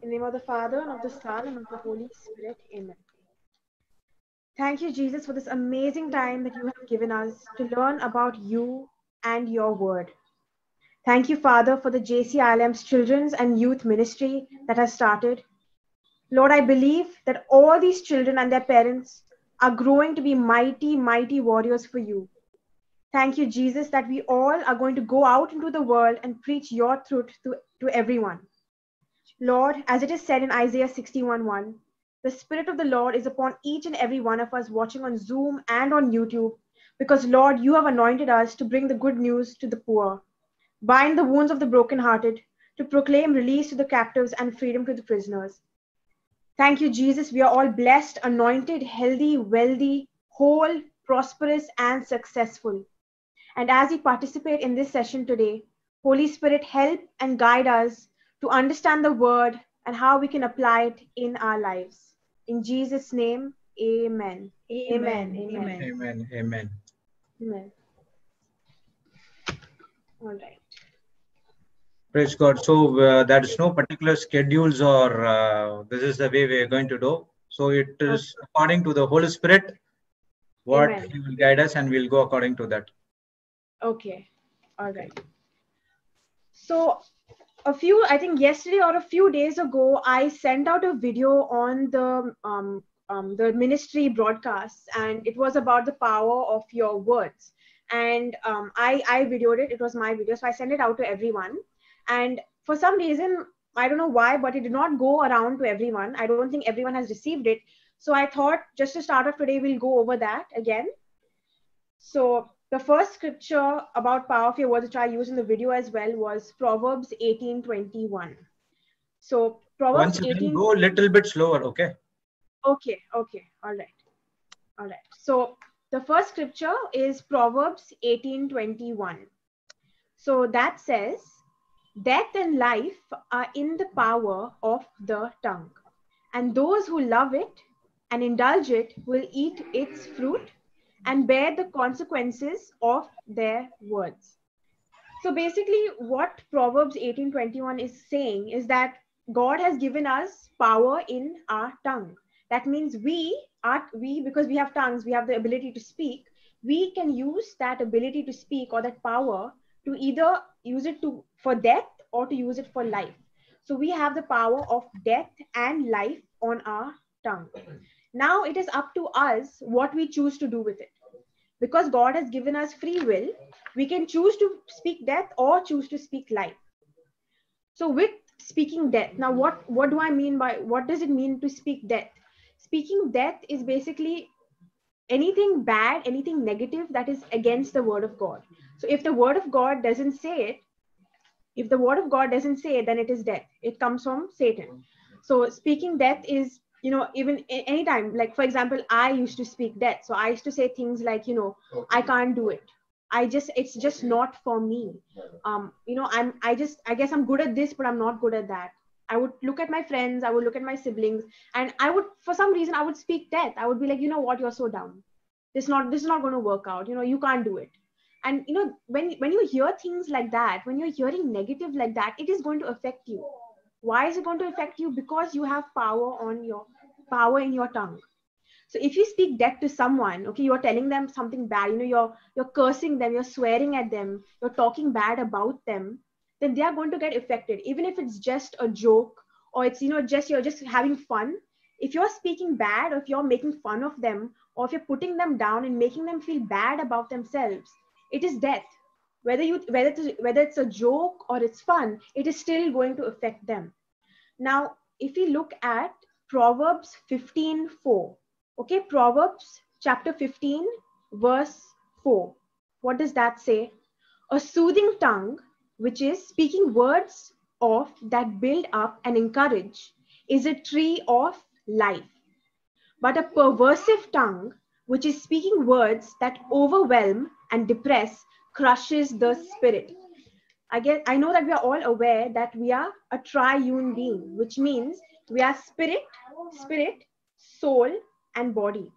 In the name of the Father, and of the Son, and of the Holy Spirit. Amen. Thank you, Jesus, for this amazing time that you have given us to learn about you and your word. Thank you, Father, for the JCILM's children's and youth ministry that has started. Lord, I believe that all these children and their parents are growing to be mighty, mighty warriors for you. Thank you, Jesus, that we all are going to go out into the world and preach your truth to everyone. Lord, as it is said in Isaiah 61:1, the Spirit of the Lord is upon each and every one of us watching on Zoom and on YouTube, because, Lord, you have anointed us to bring the good news to the poor, bind the wounds of the brokenhearted, to proclaim release to the captives and freedom to the prisoners. Thank you, Jesus. We are all blessed, anointed, healthy, wealthy, whole, prosperous, and successful. And as we participate in this session today, Holy Spirit, help and guide us to understand the word and how we can apply it in our lives. In Jesus' name, amen. Amen. Amen. Amen. Amen. Amen. All right. Praise God. So there is no particular schedules or this is the way we are going to do. So it is according to the Holy Spirit, what Amen. He will guide us, and we'll go according to that. Okay. All right. So I think yesterday or a few days ago, I sent out a video on the ministry broadcasts, and it was about the power of your words. And I videoed it. It was my video, so I sent it out to everyone. And for some reason, I don't know why, but it did not go around to everyone. I don't think everyone has received it. So I thought, just to start off today, we'll go over that again. So the first scripture about power of your words, which I used in the video as well, was Proverbs 18:21. So Proverbs Once again, 18. go a little bit slower, okay? Okay. All right. So the first scripture is Proverbs 18:21. So that says, death and life are in the power of the tongue, and those who love it and indulge it will eat its fruit and bear the consequences of their words. So basically, what Proverbs 18:21 is saying is that God has given us power in our tongue. That means because we have tongues, we have the ability to speak. We can use that ability to speak or that power to either use it for death or to use it for life. So we have the power of death and life on our tongue. Now it is up to us what we choose to do with it. Because God has given us free will, we can choose to speak death or choose to speak life. So with speaking death, now what do I mean by, what does it mean to speak death? Speaking death is basically anything bad, anything negative that is against the word of God. So if the word of God doesn't say it, then it is death. It comes from Satan. So speaking death is, even anytime, like for example, I used to speak death. So I used to say things like, I can't do it. It's just not for me. I guess I'm good at this, but I'm not good at that. I would look at my friends, I would look at my siblings, and for some reason, I would speak death. I would be like, you know what, you're so dumb. This is not going to work out. You can't do it. And when you hear things like that, when you're hearing negative like that, it is going to affect you. Why is it going to affect you? Because you have power in your tongue. So if you speak death to someone, okay, you're telling them something bad, you're cursing them, you're swearing at them, you're talking bad about them, then they are going to get affected. Even if it's just a joke, or it's you're just having fun. If you're speaking bad, or if you're making fun of them, or if you're putting them down and making them feel bad about themselves, it is death. Whether it's a joke or it's fun, it is still going to affect them. Now, if we look at Proverbs 15:4, okay, Proverbs chapter 15, verse 4. What does that say? A soothing tongue, which is speaking words of that build up and encourage, is a tree of life. But a perversive tongue, which is speaking words that overwhelm and depress, crushes the spirit. I know that we are all aware that we are a triune being, which means we are spirit, soul, and body.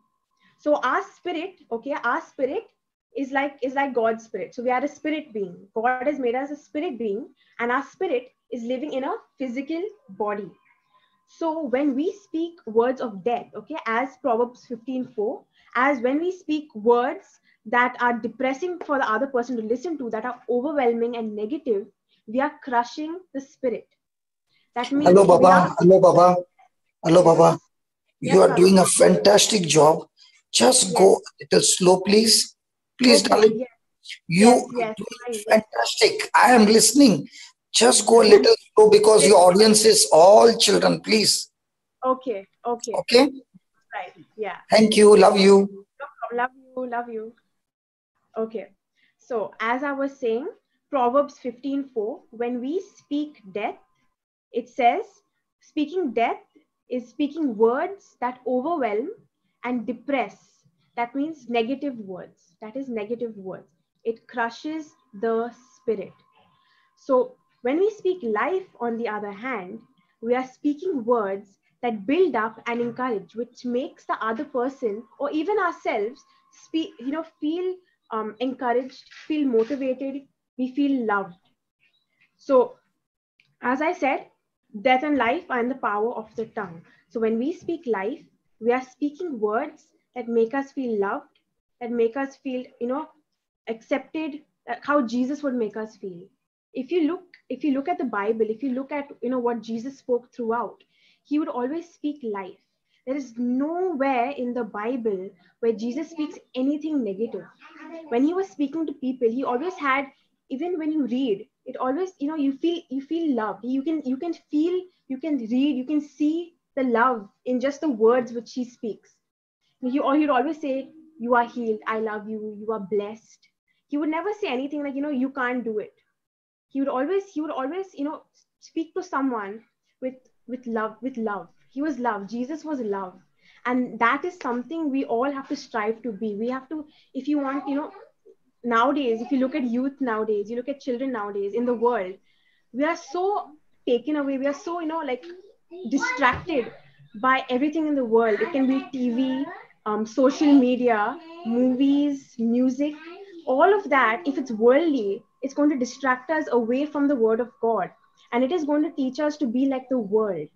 So our spirit is like God's spirit. So we are a spirit being. God has made us a spirit being, and our spirit is living in a physical body. So when we speak words of death, okay, as Proverbs 15:4, as when we speak words that are depressing for the other person to listen to, that are overwhelming and negative, we are crushing the spirit. That Hello, means we are, Baba. Hello, Baba. Hello, yes, Baba. You yes, are Baba, doing a fantastic job. Just go yes, a little slow, please. Please, okay, darling. yes, You yes, are yes, doing fine, yes. fantastic. I am listening. Just go a little slow because your audience is all children, please. Okay, okay, Okay? right, yeah. Thank you. Love you. No problem. Love you, love you. Okay. So as I was saying, Proverbs 15:4, when we speak death, it says speaking death is speaking words that overwhelm and depress. That means negative words. That is negative words. It crushes the spirit. So when we speak life, on the other hand, we are speaking words that build up and encourage, which makes the other person or even ourselves speak, feel encouraged, feel motivated, we feel loved. So as I said, death and life are in the power of the tongue. So when we speak life, we are speaking words that make us feel loved, that make us feel, accepted, how Jesus would make us feel. If you look at the Bible, if you look at what Jesus spoke throughout, he would always speak life. There is nowhere in the Bible where Jesus speaks anything negative. When he was speaking to people, he always had, even when you read it, always you feel loved. You can read, you can see the love in just the words which he speaks. He'd always say, you are healed, I love you, you are blessed. He would never say anything like, you can't do it. He would always speak to someone with with love. He was love. Jesus was love. And that is something we all have to strive to be. We have to, if you want, nowadays, if you look at youth nowadays, you look at children nowadays in the world, we are so taken away, we are so like distracted by everything in the world. It can be TV, social media, movies, music, all of that. If it's worldly, it's going to distract us away from the word of God, and it is going to teach us to be like the world.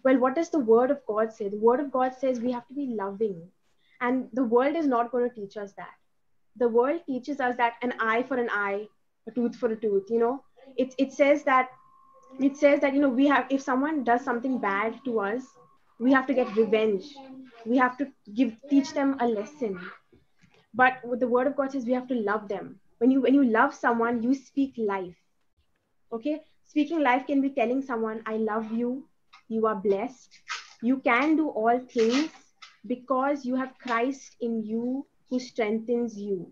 Well, what does the word of God say? The word of God says we have to be loving, and the world is not going to teach us that. The world teaches us that an eye for an eye, a tooth for a tooth. It says that we have, if someone does something bad to us, we have to get revenge. We have to teach them a lesson. But what the word of God says, we have to love them. When you love someone, you speak life. Okay, speaking life can be telling someone, I love you, you are blessed, you can do all things because you have Christ in you who strengthens you.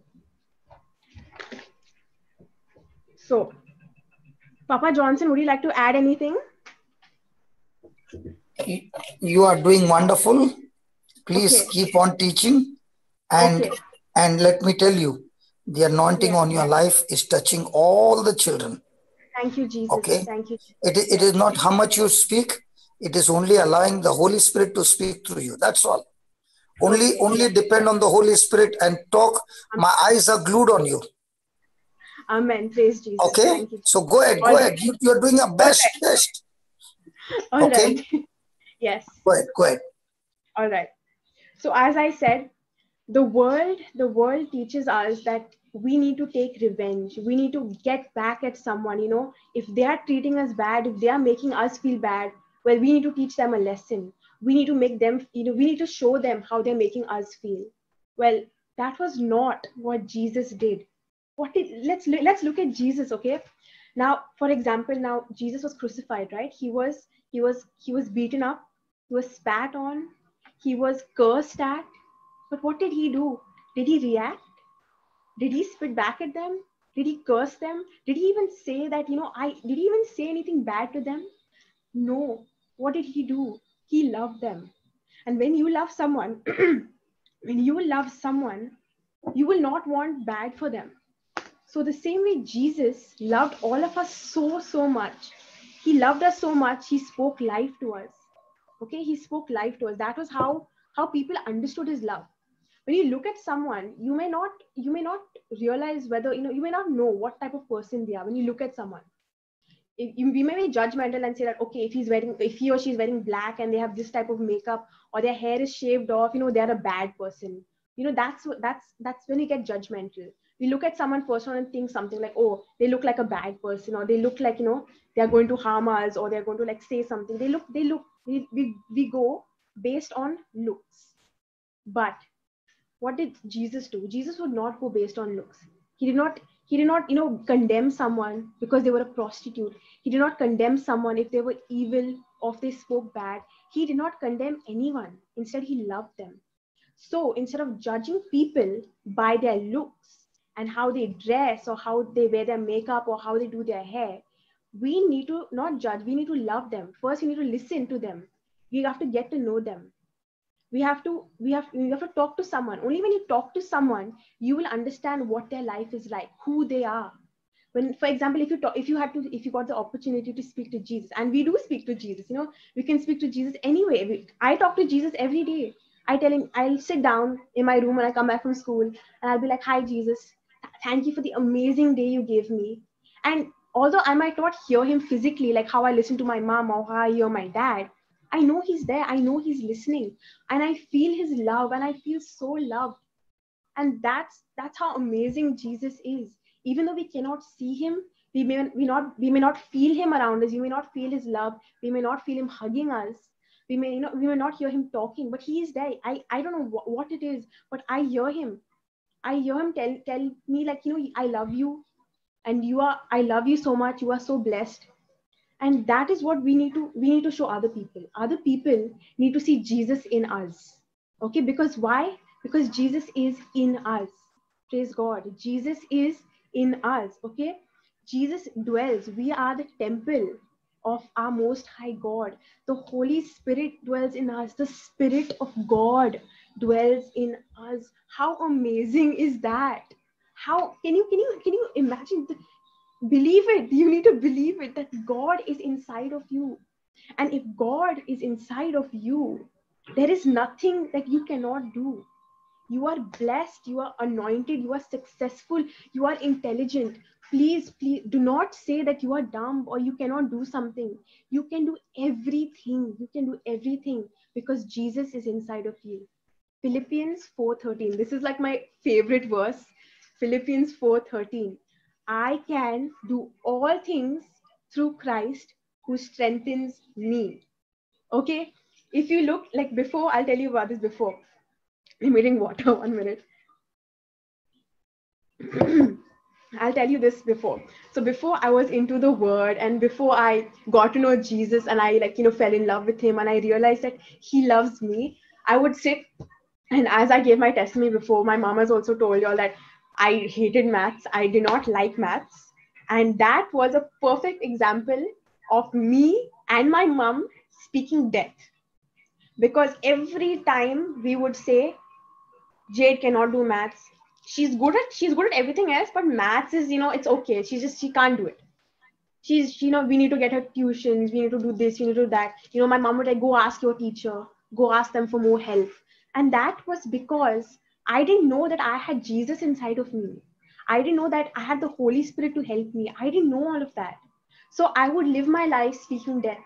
So, Papa Johnson, would you like to add anything? You are doing wonderful. Please Okay. keep on teaching. And Okay. and let me tell you, the anointing Yes. on your life is touching all the children. Thank you, Jesus. Okay? Thank you. It Yes. is not how much you speak, it is only allowing the Holy Spirit to speak through you. That's all. Only Okay. only Yes. depend on the Holy Spirit and talk. Um, My eyes are glued on you. Amen. Praise Jesus. Okay? Thank you. So go ahead, All go right. ahead. You're doing your All best, best. right. All Okay? right. Yes. Go ahead, go ahead. All right. So as I said, the world teaches us that we need to take revenge. We need to get back at someone. If they are treating us bad, if they are making us feel bad, well, we need to teach them a lesson. We need to make them, we need to show them how they're making us feel. Well, that was not what Jesus did. Let's look at Jesus, okay? Now, for example, now Jesus was crucified, right? He was beaten up, he was spat on, he was cursed at. But what did he do? Did he react? Did he spit back at them? Did he curse them? Did he even say that, did he even say anything bad to them? No. What did he do? He loved them. And when you love someone, you will not want bad for them. So the same way Jesus loved all of us so, so much. He loved us so much, he spoke life to us. Okay, he spoke life to us. That was how people understood his love. When you look at someone, you may not realize whether, you may not know what type of person they are when you look at someone. We may be judgmental and say that, okay, if he or she is wearing black and they have this type of makeup, or their hair is shaved off, they're a bad person. That's when we get judgmental. We look at someone first and think something like, oh, they look like a bad person, or they look like, they're going to harm us, or they're going to like say something. We go based on looks. But what did Jesus do? Jesus would not go based on looks. He did not condemn someone because they were a prostitute. He did not condemn someone if they were evil or if they spoke bad. He did not condemn anyone. Instead, he loved them. So instead of judging people by their looks and how they dress or how they wear their makeup or how they do their hair, we need to not judge. We need to love them. First, we need to listen to them. We have to get to know them. You have to talk to someone. Only when you talk to someone, you will understand what their life is like, who they are. When, for example, if you got the opportunity to speak to Jesus, and we do speak to Jesus, we can speak to Jesus anyway. I talk to Jesus every day. I tell him, I'll sit down in my room when I come back from school, and I'll be like, hi Jesus, thank you for the amazing day you gave me. And although I might not hear him physically, like how I listen to my mom or how I hear my dad, I know he's there. I know he's listening, and I feel his love, and I feel so loved. And that's how amazing Jesus is. Even though we cannot see him, we may not feel him around us. We may not feel his love. We may not feel him hugging us. We may not hear him talking, but he is there. I don't know what it is, but I hear him. I hear him tell me like, I love you, and I love you so much. You are so blessed. And that is what we need to show other people need to see Jesus in us. Okay, because why? Because Jesus is in us. Praise God. Jesus is in us. Okay, Jesus dwells. We are the temple of our most high God. The Holy Spirit dwells in us. The Spirit of God dwells in us. How amazing is that? How can you imagine? Believe it. You need to believe it, that God is inside of you. And if God is inside of you, there is nothing that you cannot do. You are blessed, you are anointed, you are successful, you are intelligent. Please do not say that you are dumb or you cannot do something. You can do everything. You can do everything because Jesus is inside of you. Philippians 4:13. This is like my favorite verse. Philippians 4:13. I can do all things through Christ who strengthens me. Okay? If you look like before, I'll tell you about this before. I'm eating water, 1 minute. I'll tell you this before. So before I was into the word and before I got to know Jesus and I fell in love with him and I realized that he loves me, I would sit, and as I gave my testimony before, my mom has also told y'all that I hated maths. I did not like maths. And that was a perfect example of me and my mom speaking death. Because every time we would say, Jade cannot do maths. She's good at everything else, but maths is, it's okay. She can't do it. We need to get her tuitions. We need to do this. We need to do that. My mom would like, go ask your teacher. Go ask them for more help. And that was because I didn't know that I had Jesus inside of me. I didn't know that I had the Holy Spirit to help me. I didn't know all of that. So I would live my life speaking death.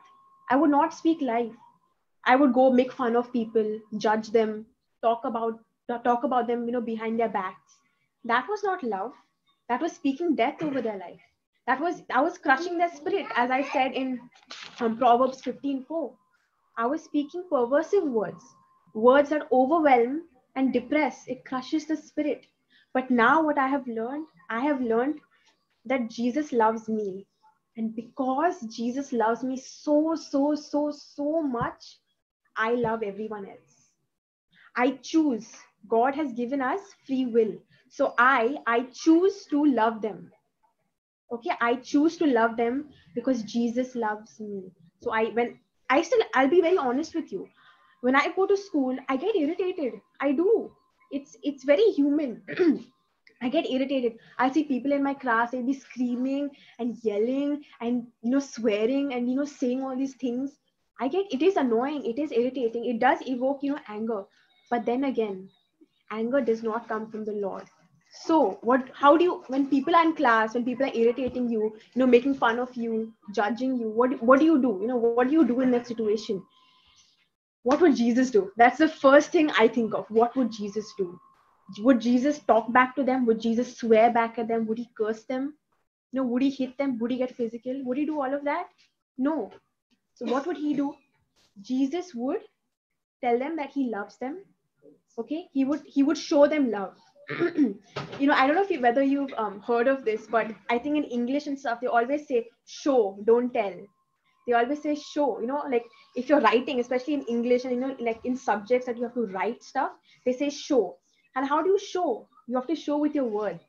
I would not speak life. I would go make fun of people, judge them, talk about them, behind their backs. That was not love. That was speaking death over their life. I was crushing their spirit, as I said in Proverbs 15:4. I was speaking perversive words that overwhelm and depress. It crushes the spirit. But now what I have learned that Jesus loves me. And because Jesus loves me so much, I love everyone else. I choose. God has given us free will. So I choose to love them. Okay, I choose to love them because Jesus loves me. So I'll be very honest with you. When I go to school, I get irritated. I do. It's very human. I get irritated. I see people in my class, they'll be screaming and yelling and swearing and saying all these things. It is annoying, it is irritating, it does evoke anger. But then again, anger does not come from the Lord. So how do you, when people are in class, when people are irritating you, making fun of you, judging you, what do you do? What do you do in that situation? What would Jesus do? That's the first thing I think of. What would Jesus do? Would Jesus talk back to them? Would Jesus swear back at them? Would he curse them? Would he hit them? Would he get physical? Would he do all of that? No. So what would he do? Jesus would tell them that he loves them. Okay, he would show them love. I don't know whether you've heard of this, but I think in English and stuff they always say show, don't tell. They always say show. Like if you're writing, especially in English, and like in subjects that you have to write stuff, they say show. And how do you show? You have to show with your words.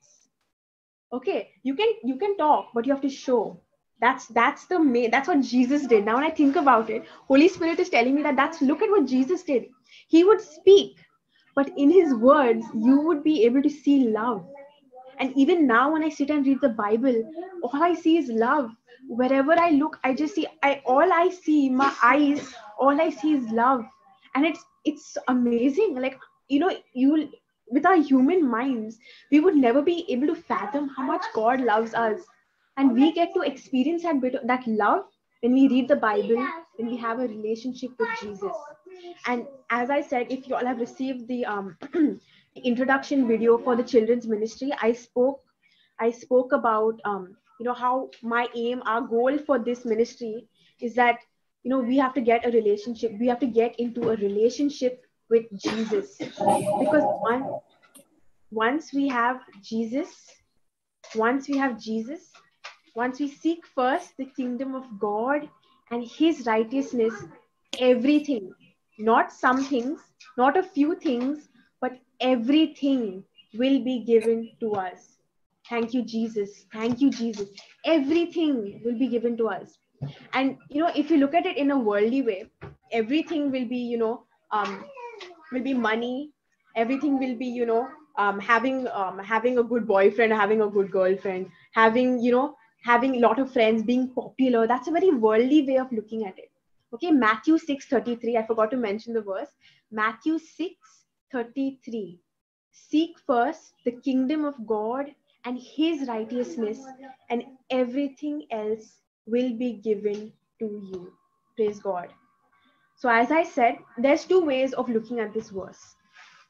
Okay, you can talk, but you have to show. That's what Jesus did. Now when I think about it, Holy Spirit is telling me that's look at what Jesus did. He would speak, but in his words you would be able to see love. And even now when I sit and read the Bible, all I see is love. Wherever I look, I just see all I see, my eyes, all I see is love. And it's amazing. Like, you with our human minds, we would never be able to fathom how much God loves us. And we get to experience that love when we read the Bible, when we have a relationship with Jesus. And as I said, if you all have received the introduction video for the children's ministry, I spoke about how my aim, our goal for this ministry is that we have to get a relationship. We have to get into a relationship with Jesus, because once we have Jesus, once we seek first the kingdom of God and his righteousness, everything, not some things, not a few things, but everything will be given to us. Thank you, Jesus. Thank you, Jesus. Everything will be given to us. And, if you look at it in a worldly way, everything will be, will be money. Everything will be, having a good boyfriend, having a good girlfriend, having a lot of friends, being popular. That's a very worldly way of looking at it. Okay, Matthew 6:33. I forgot to mention the verse. Matthew 6:33. Seek first the kingdom of God and his righteousness, and everything else will be given to you. Praise God. So as I said, there's two ways of looking at this verse.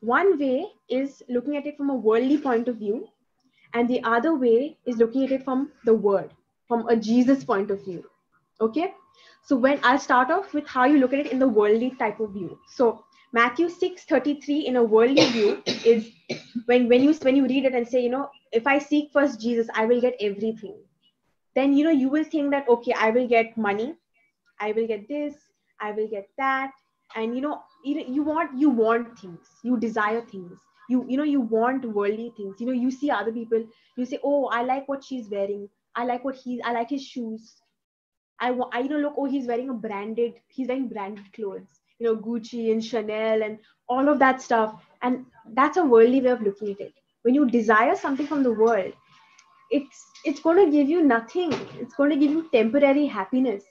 One way is looking at it from a worldly point of view, and the other way is looking at it from the word, from a Jesus point of view. Okay, so when I'll start off with how you look at it in the worldly type of view. So Matthew 6:33 in a worldly view is when you read it and say, if I seek first Jesus, I will get everything. Then you will think that, okay, I will get money, I will get this, I will get that. And you want things, you desire things, you want worldly things. You see other people, you say, oh, I like what she's wearing, I like his shoes. Look, oh, he's wearing branded clothes, Gucci and Chanel and all of that stuff. And that's a worldly way of looking at it. When you desire something from the world, it's going to give you nothing. It's going to give you temporary happiness.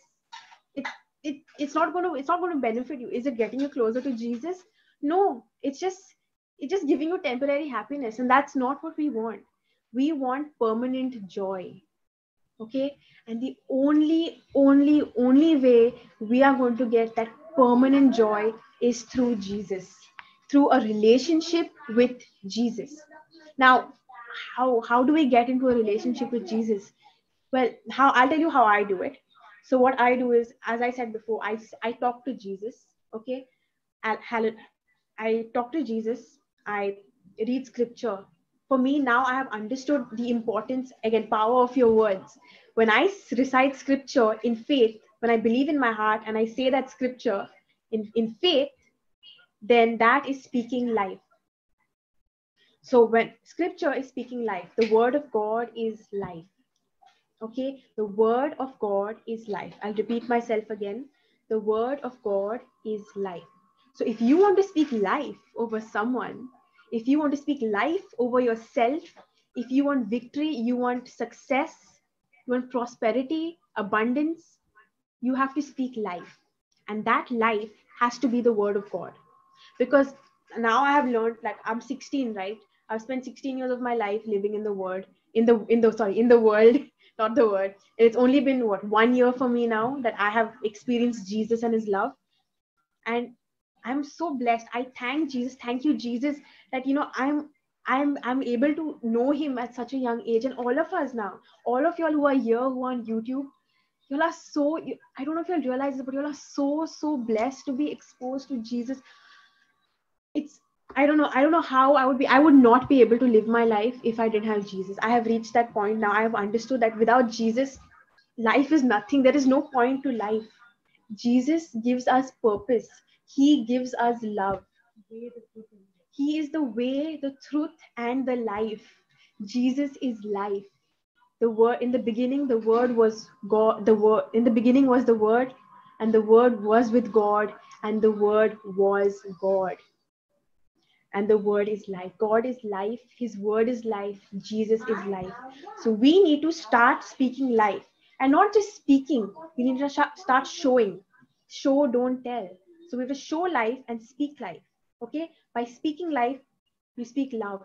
It's not going to benefit you. Is it getting you closer to Jesus? No, it's just giving you temporary happiness, and that's not what we want. We want permanent joy. Okay, and the only way we are going to get that permanent joy is through Jesus, through a relationship with Jesus. Now, how do we get into a relationship with Jesus? Well, I'll tell you how I do it. So what I do is, as I said before, I talk to Jesus. Okay, I talk to Jesus. I read scripture. For me, now I have understood the importance, again, power of your words. When I recite scripture in faith, when I believe in my heart and I say that scripture in faith, then that is speaking life. So when scripture is speaking life, the word of God is life. Okay, the word of God is life. I'll repeat myself again. The word of God is life. So if you want to speak life over someone, if you want to speak life over yourself, if you want victory, you want success, you want prosperity, abundance, you have to speak life. And that life has to be the word of God. Because now I have learned, like, I'm 16, right? I've spent 16 years of my life living in the world, in the world, not the word. It's only been what, 1 year for me now that I have experienced Jesus and his love. And I'm so blessed. I thank Jesus. Thank you, Jesus, that I'm able to know him at such a young age. And all of us now, all of y'all who are here, who are on YouTube, y'all are so, I don't know if you'll realize this, but y'all are so blessed to be exposed to Jesus. It's, I don't know how I would not be able to live my life if I didn't have Jesus. I have reached that point now. I have understood that without Jesus, life is nothing. There is no point to life. Jesus gives us purpose. He gives us love. He is the way, the truth, and the life. Jesus is life. The word in the beginning, the word was God. The word in the beginning was the word, and the word was with God, and the word was God. And the word is life. God is life. His word is life. Jesus is life. So we need to start speaking life, and not just speaking. We need to start showing. Show, don't tell. So we have to show life and speak life. Okay, by speaking life, you speak love.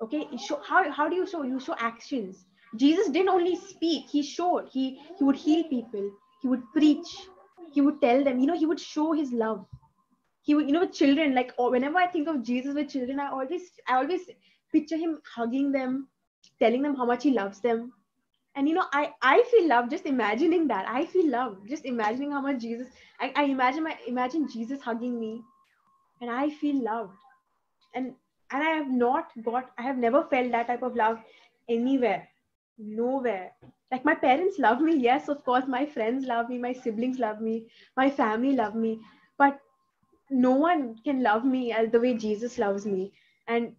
Okay, how do you show? You show actions. Jesus didn't only speak, he showed. He would heal people, he would preach, he would tell them, he would show his love. He would, with children, like, or whenever I think of Jesus with children, I always picture him hugging them, telling them how much he loves them. And I feel love just imagining that. I feel love just imagining how much Jesus, I imagine Jesus hugging me, and I feel loved. And I have never felt that type of love anywhere, nowhere. Like, my parents love me, yes, of course, my friends love me, my siblings love me, my family love me, but no one can love me as the way Jesus loves me. And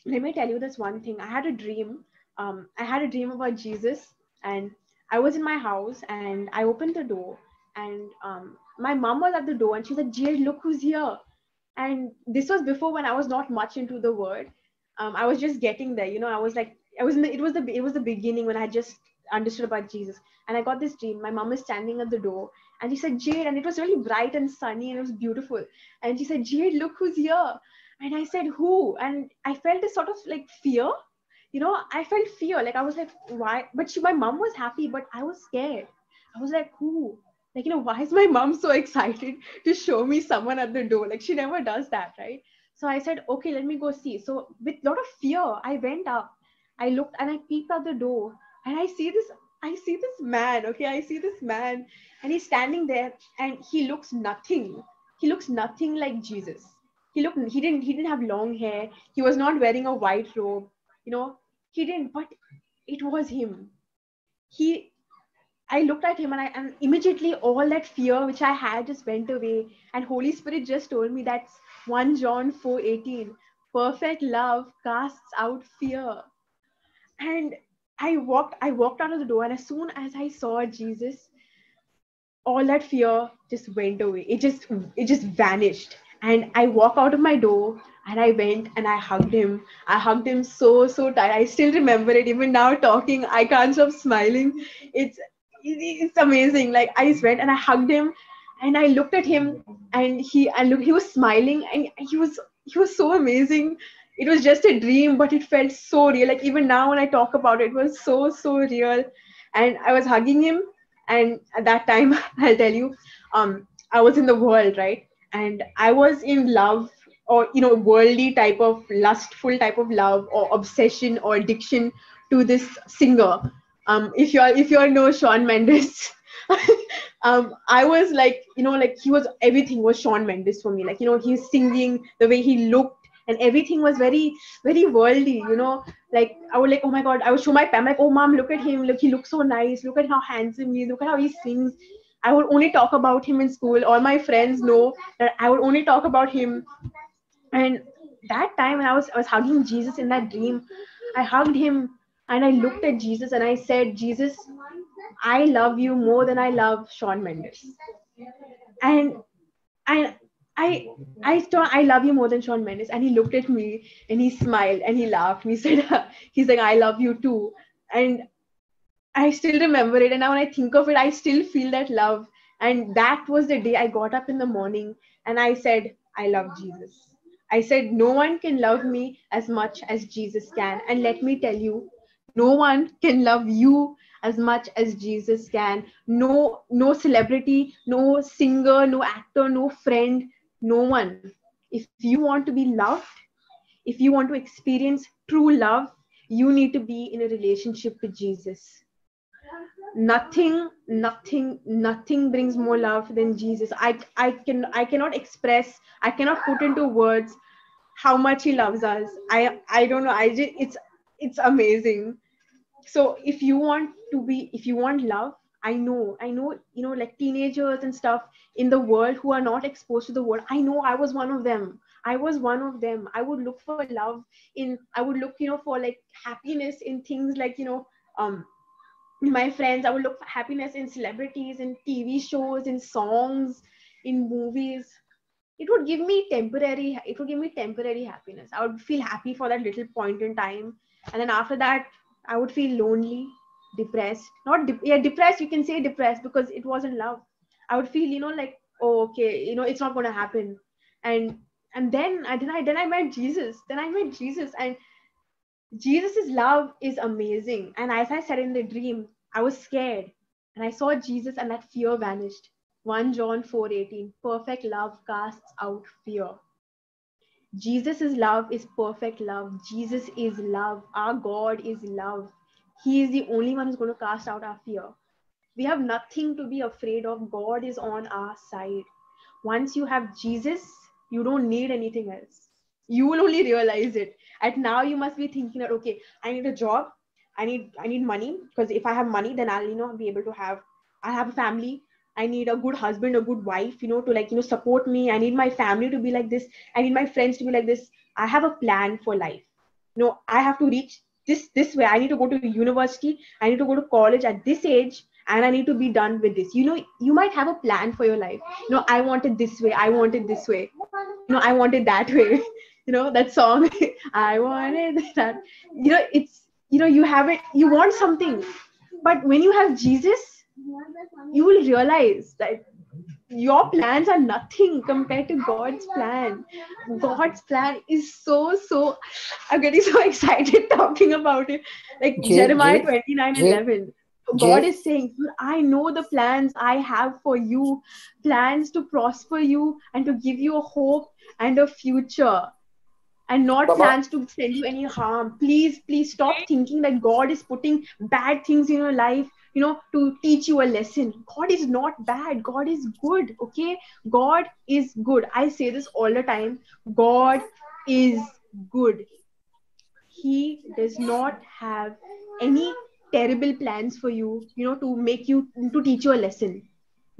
let me tell you this one thing. I had a dream. I had a dream about Jesus, and I was in my house, and I opened the door, and my mom was at the door, and she said, "Jade, look who's here." And this was before, when I was not much into the word. I was just getting there. I was like, it was the beginning when I just understood about Jesus. And I got this dream. My mom is standing at the door, and she said, "Jade," and it was really bright and sunny, and it was beautiful. And she said, "Jade, look who's here." And I said, "Who?" And I felt this sort of like fear. I felt fear. Like, I was like, why? But my mom was happy, but I was scared. I was like, who? Like, why is my mom so excited to show me someone at the door? Like, she never does that, right? So I said, okay, let me go see. So with a lot of fear, I went up. I looked and I peeked out the door, and I see this man. Okay, I see this man, and he's standing there, and he looks nothing. He looks nothing like Jesus. He didn't have long hair. He was not wearing a white robe. He didn't, but it was him. I looked at him, and immediately all that fear which I had just went away. And Holy Spirit just told me that's 1 John 4:18. Perfect love casts out fear. And I walked out of the door, and as soon as I saw Jesus, all that fear just went away. It just vanished. And I walked out of my door, and I went and I hugged him. I hugged him so tight. I still remember it. Even now talking, I can't stop smiling. It's amazing. Like, I just went and I hugged him, and I looked at him, and he was smiling, and he was so amazing. It was just a dream, but it felt so real. Like, even now when I talk about it, it was so real. And I was hugging him, and at that time, I'll tell you, I was in the world, right? And I was in love, or worldly type of, lustful type of love, or obsession or addiction to this singer. If you all know Shawn Mendes, I was like, like, he was, everything was Shawn Mendes for me. Like, he's singing, the way he looked, and everything was very very worldly. Like, I would like, oh my God, I would show my parents, like, oh mom, look at him, look, he looks so nice, look at how handsome he is, look at how he sings. I would only talk about him in school. All my friends know that I would only talk about him. And that time when I was hugging Jesus in that dream, I hugged him, and I looked at Jesus, and I said, "Jesus, I love you more than I love Shawn Mendes." And I thought, "I love you more than Shawn Mendes." And he looked at me, and he smiled, and he laughed, and he said, he's like, "I love you too." And I still remember it. And now when I think of it, I still feel that love. And that was the day I got up in the morning, and I said, "I love Jesus. I said, no one can love me as much as Jesus can. And let me tell you, no one can love you as much as Jesus can. No celebrity, no singer, no actor, no friend, no one. If you want to be loved, if you want to experience true love, you need to be in a relationship with Jesus. Nothing brings more love than Jesus. I cannot express, I cannot put into words how much he loves us. I don't know, I just, it's amazing. So if you want love, I know, like teenagers and stuff in the world who are not exposed to the world. I know I was one of them. I would look for love I would look, for like happiness in things like, um my friends. I would look for happiness in celebrities, in TV shows, in songs, in movies. It would give me temporary happiness. I would feel happy for that little point in time, and then after that I would feel lonely, depressed. Not yeah, depressed, you can say depressed, because it wasn't love. I would feel, like, oh, okay, it's not going to happen. And and then I met Jesus. And Jesus' love is amazing. And as I said in the dream, I was scared. And I saw Jesus and that fear vanished. 1 John 4:18. Perfect love casts out fear. Jesus' love is perfect love. Jesus is love. Our God is love. He is the only one who's going to cast out our fear. We have nothing to be afraid of. God is on our side. Once you have Jesus, you don't need anything else. You will only realize it. And now you must be thinking that, okay, I need a job. I need money, because if I have money, then I'll, be able to I have a family. I need a good husband, a good wife, to like, support me. I need my family to be like this. I need my friends to be like this. I have a plan for life. I have to reach this way. I need to go to university. I need to go to college at this age, and I need to be done with this. You might have a plan for your life. I want it this way. I want it this way. I want it that way. That song. I want it that. It's, you have it. You want something, but when you have Jesus, you will realize that your plans are nothing compared to God's plan. God's plan is so. I'm getting so excited talking about it. Like Jade, Jeremiah Jade, 29:11. Jade, God Jade, is saying, I know the plans I have for you, plans to prosper you and to give you a hope and a future, and not Baba, plans to send you any harm. Please stop thinking that God is putting bad things in your life, to teach you a lesson. God is not bad. God is good. Okay. God is good. I say this all the time. God is good. He does not have any terrible plans for you, to make you, to teach you a lesson.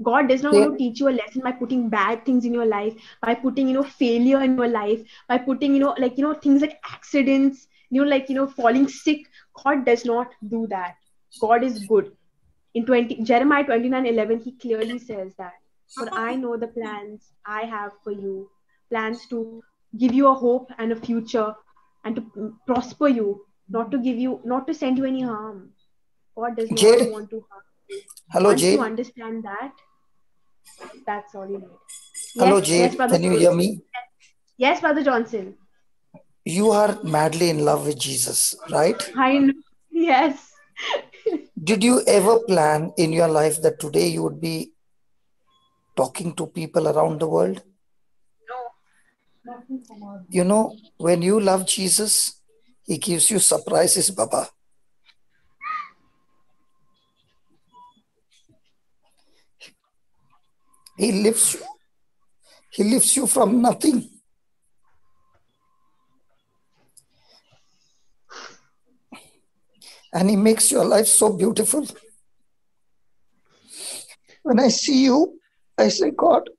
God does not want to Jade, teach you a lesson by putting bad things in your life, by putting, failure in your life, by putting, like, things like accidents, like, falling sick. God does not do that. God is good. In Jeremiah 29:11, he clearly says that, for I know the plans I have for you, plans to give you a hope and a future, and to prosper you, not to send you any harm. God does not Jade. want to harm you. Hello, Once you Jade. understand that, that's all you need. Hello, Yes, Jade. Brother Can you hear Johnson. me? Yes, Brother Johnson. You are madly in love with Jesus, right? I know. Yes. Did you ever plan in your life that today you would be talking to people around the world? When you love Jesus, he gives you surprises, Baba. He lifts you. He lifts you from nothing. And he makes your life so beautiful. When I see you, I say, God,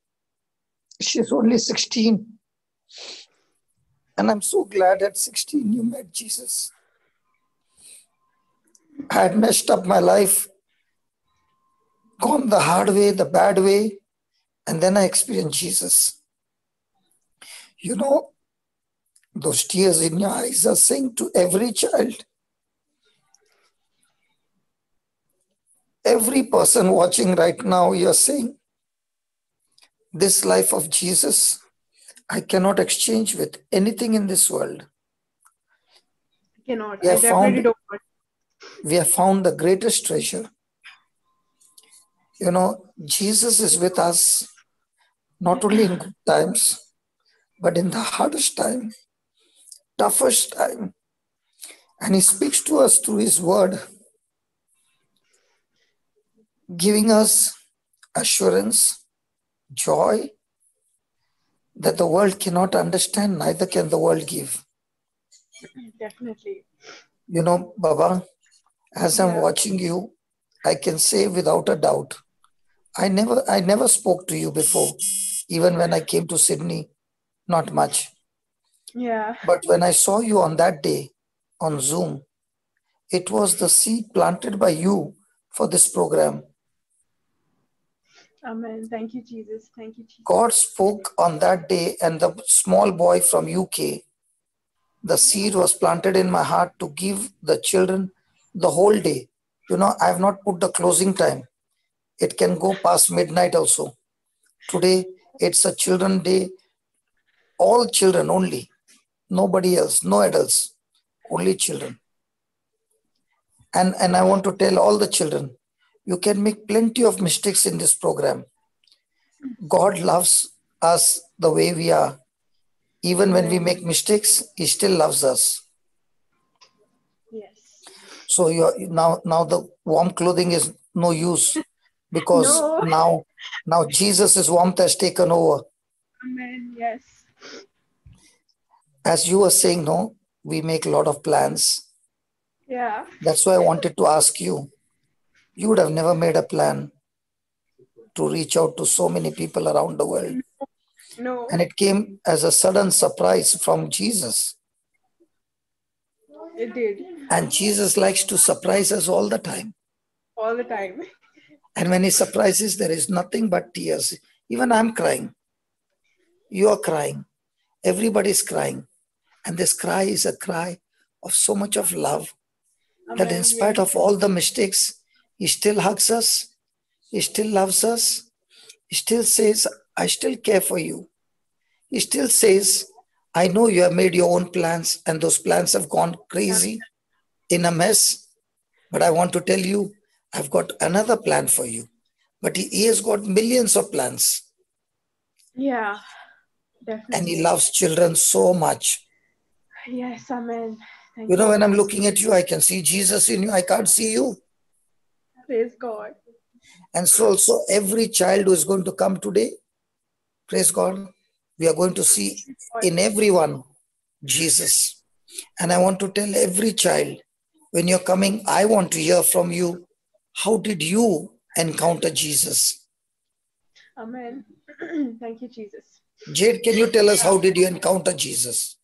she's only 16. And I'm so glad at 16 you met Jesus. I had messed up my life, gone the hard way, the bad way, and then I experienced Jesus. Those tears in your eyes are saying to every child, every person watching right now, you're saying, this life of Jesus, I cannot exchange with anything in this world. Cannot. We I have definitely don't want. we have found the greatest treasure. You know, Jesus is with us not only in good times, but in the hardest time, toughest time. And He speaks to us through His word, giving us assurance, joy that the world cannot understand, neither can the world give. Definitely. You know, Baba, as I'm Yeah. watching you, I can say without a doubt, I never spoke to you before, even when I came to Sydney, not much. Yeah. But when I saw you on that day on Zoom, it was the seed planted by you for this program. Amen. Thank you, Jesus. Thank you, Jesus. God spoke on that day, and the small boy from UK, the seed was planted in my heart to give the children the whole day. You know, I have not put the closing time. It can go past midnight also. Today, it's a children day, all children only, nobody else, no adults, only children. And I want to tell all the children, you can make plenty of mistakes in this program. God loves us the way we are. Even when we make mistakes, He still loves us. Yes. So now the warm clothing is no use, because No. now Jesus' warmth has taken over. Amen. Yes. As you were saying, no, we make a lot of plans. Yeah. That's why I wanted to ask you. You would have never made a plan to reach out to so many people around the world. No. And it came as a sudden surprise from Jesus. It did. And Jesus likes to surprise us all the time. All the time. And when He surprises, there is nothing but tears. Even I'm crying. You are crying. Everybody's crying. And this cry is a cry of so much of love that in Amen. spite of all the mistakes, He still hugs us. He still loves us. He still says, I still care for you. He still says, I know you have made your own plans and those plans have gone crazy in a mess. But I want to tell you, I've got another plan for you. But he has got millions of plans. Yeah. Definitely. And He loves children so much. Yes. Amen. Thank You know, when I'm Jesus. looking at you, I can see Jesus in you. I can't see you. Praise God. And so also every child who is going to come today, praise God, we are going to see in everyone Jesus. And I want to tell every child, when you're coming, I want to hear from you. How did you encounter Jesus? Amen. Thank you, Jesus. Jade, can you tell us how did you encounter Jesus?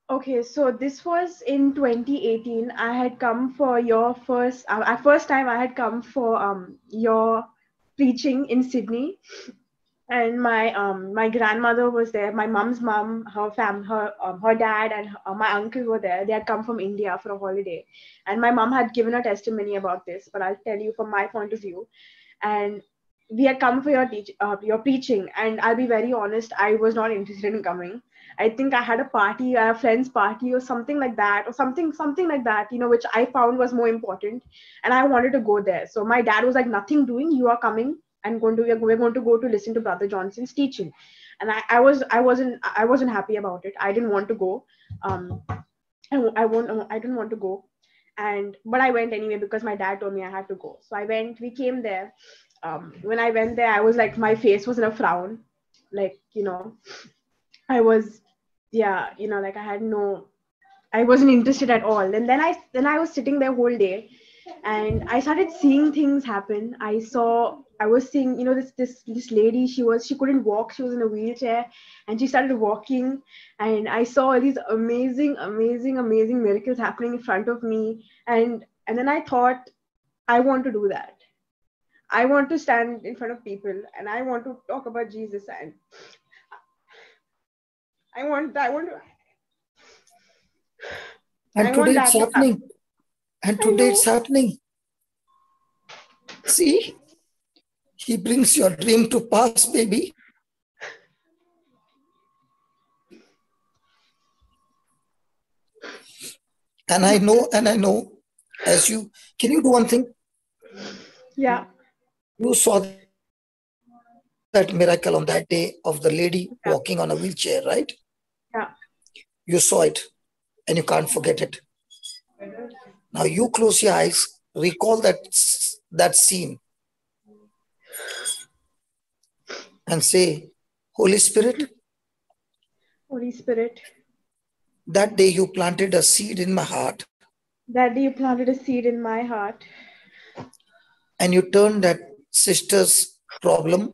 Okay, so this was in 2018. I had come for your first time I had come for your preaching in Sydney, and my grandmother was there. My mom's mom, her dad, and my uncle were there. They had come from India for a holiday, and my mom had given a testimony about this. But I'll tell you from my point of view. And we had come for your preaching, and I'll be very honest, I was not interested in coming. I think I had a friend's party or something like that, or something like that, which I found was more important, and I wanted to go there. So my dad was like, nothing doing, you are coming, and we're going to go to listen to Brother Johnson's teaching. And I wasn't happy about it. I didn't want to go. I didn't want to go, but I went anyway because my dad told me I had to go. So I went. We came there. When I went there, I was like, my face was in a frown, like, I was, yeah, like I wasn't interested at all. And then I was sitting there whole day, and I started seeing things happen. I was seeing, this lady. She couldn't walk. She was in a wheelchair, and she started walking, and I saw all these amazing miracles happening in front of me. And then I thought, I want to do that. I want to stand in front of people, and I want to talk about Jesus, and I want to. And I want today that it's to happen. happening. And today it's happening. See, He brings your dream to pass, baby. And I know, as you, can you do one thing? Yeah. You saw that miracle on that day of the lady walking on a wheelchair, right? Yeah. You saw it and you can't forget it. Now you close your eyes, recall that scene, and say, Holy Spirit, Holy Spirit, that day you planted a seed in my heart that day you planted a seed in my heart and you turned that sister's problem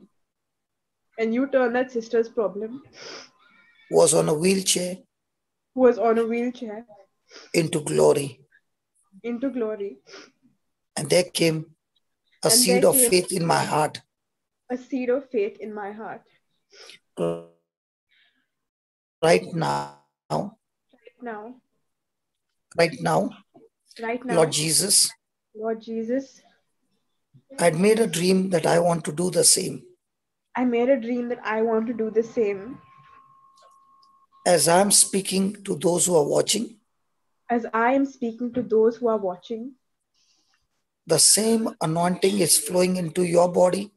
and you turned that sister's problem, was on a wheelchair who was on a wheelchair, into glory. into glory. And there came a And seed there of came faith in my heart. a seed of faith in my heart. Right now, Now, right now, right Lord now, Jesus, Lord Jesus, I'd made a dream that I want to do the same. I made a dream that I want to do the same. As I'm speaking to those who are watching, As I am speaking to those who are watching, the same anointing is flowing into your body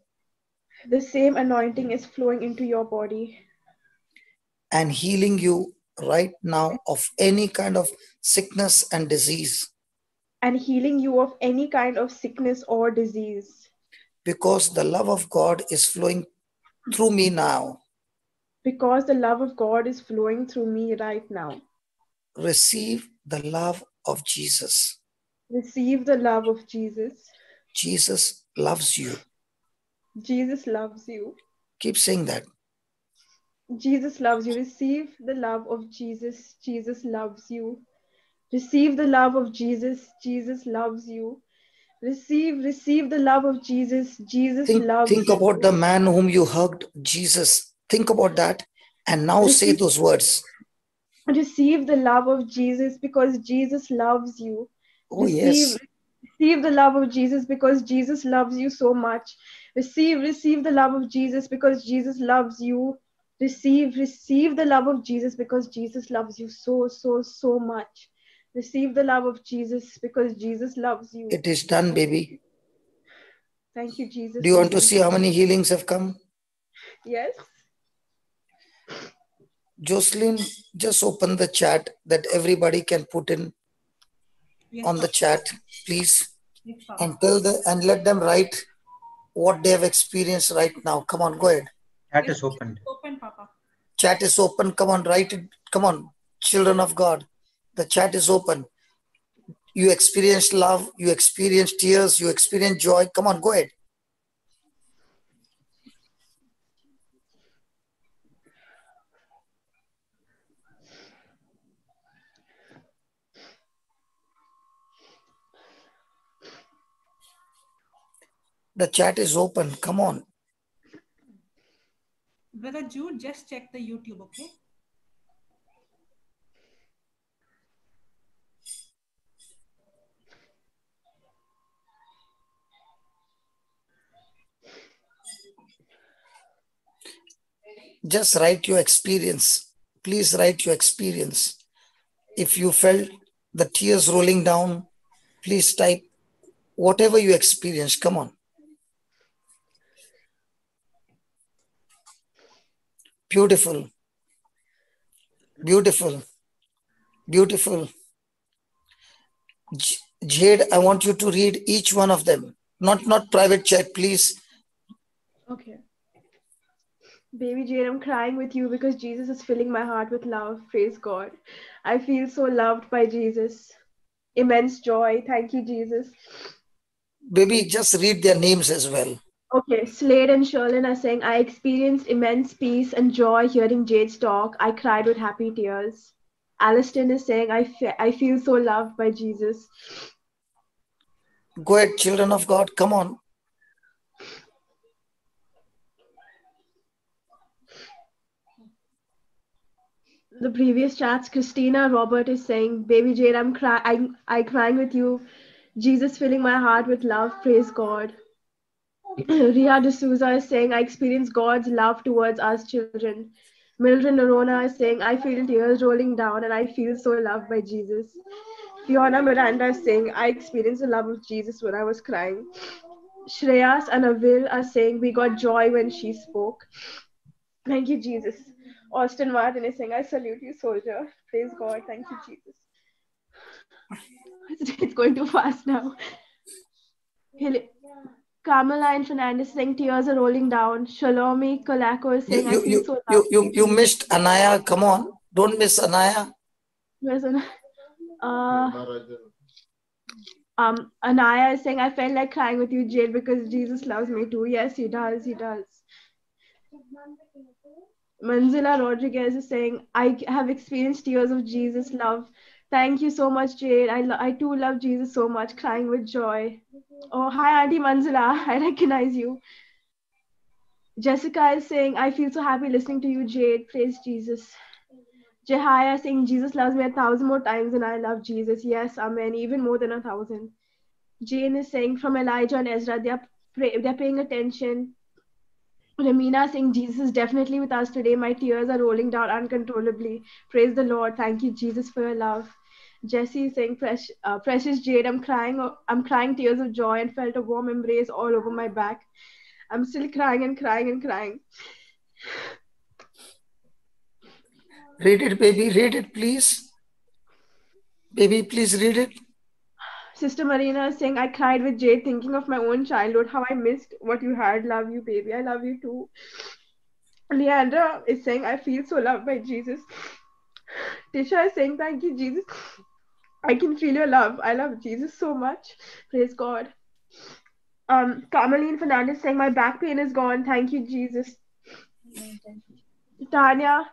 the same anointing is flowing into your body and healing you right now of any kind of sickness and disease, and healing you of any kind of sickness or disease. because the love of God is flowing through me now. Because the love of God is flowing through me right now. Receive the love of Jesus. Receive the love of Jesus. Jesus loves you. Jesus loves you. Keep saying that. Jesus loves you. Receive the love of Jesus. Jesus loves you. Receive the love of Jesus. Jesus loves you. Receive the love of Jesus. Jesus loves Think about you. the man whom you hugged, Jesus. Think about that. And now say Receive, those words. receive the love of Jesus because Jesus loves you. Oh, Receive yes. receive the love of Jesus because Jesus loves you so much. Receive the love of Jesus because Jesus loves you. Receive the love of Jesus because Jesus loves you so much. Receive the love of Jesus because Jesus loves you. It is done, baby. Thank you, Do Jesus. you want to see how many healings have come? Yes. Jocelyn, just open the chat that everybody can put in on the chat, please, and let them write what they have experienced right now. Come on, go ahead. Chat is opened. Open, Papa. Chat is open. Come on, write it. Come on, children of God. The chat is open. You experience love, you experience tears, you experience joy. Come on, go ahead. The chat is open. Come on. Brother Jude, just check the YouTube, okay? Just write your experience. Please write your experience. If you felt the tears rolling down, please type whatever you experienced. Come on. Beautiful. Beautiful. Beautiful. Jade, I want you to read each one of them. Not private chat, please. Okay. Baby Jane, I'm crying with you because Jesus is filling my heart with love. Praise God. I feel so loved by Jesus. Immense joy. Thank you, Jesus. Baby, just read their names as well. Okay, Slade and Sherlyn are saying, I experienced immense peace and joy hearing Jade's talk. I cried with happy tears. Aliston is saying, I feel so loved by Jesus. Go ahead, children of God. Come on. The previous chats, Christina Robert is saying, Baby Jade, I crying with you. Jesus filling my heart with love. Praise God. Ria D'Souza is saying, I experience God's love towards us children. Mildred Narona is saying, I feel tears rolling down and I feel so loved by Jesus. Fiona Miranda is saying, I experienced the love of Jesus when I was crying. Shreyas and Avil are saying, we got joy when she spoke. Thank you, Jesus. Austin Martin is saying, I salute you, soldier. Praise God. Thank you, Jesus. It's going too fast now. Carmeline Fernandez saying, tears are rolling down. Shalomi Kolako is saying, I feel so loved. You missed Anaya. Come on. Don't miss Anaya. Where's Anaya? Anaya is saying, I felt like crying with you, Jade, because Jesus loves me too. Yes, he does. He does. Manzila Rodriguez is saying, I have experienced tears of Jesus' love. Thank you so much, Jade. I too love Jesus so much, crying with joy. Oh, hi, Auntie Manzila. I recognize you. Jessica is saying, I feel so happy listening to you, Jade. Praise Jesus. Jehaya saying, Jesus loves me 1,000 more times and I love Jesus. Yes, amen. Even more than 1,000. Jane is saying, from Elijah and Ezra, they're paying attention. Ramina saying, Jesus is definitely with us today. My tears are rolling down uncontrollably. Praise the Lord. Thank you, Jesus, for your love. Jesse is saying, precious Jade, I'm crying tears of joy and felt a warm embrace all over my back. I'm still crying and crying and crying. Read it, baby. Read it, please. Baby, please read it. Sister Marina is saying, I cried with Jade thinking of my own childhood, how I missed what you had. Love you, baby. I love you too. Leandra is saying, I feel so loved by Jesus. Tisha is saying, thank you, Jesus. I can feel your love. I love Jesus so much. Praise God. Carmeline Fernandez saying, my back pain is gone. Thank you, Jesus. Tanya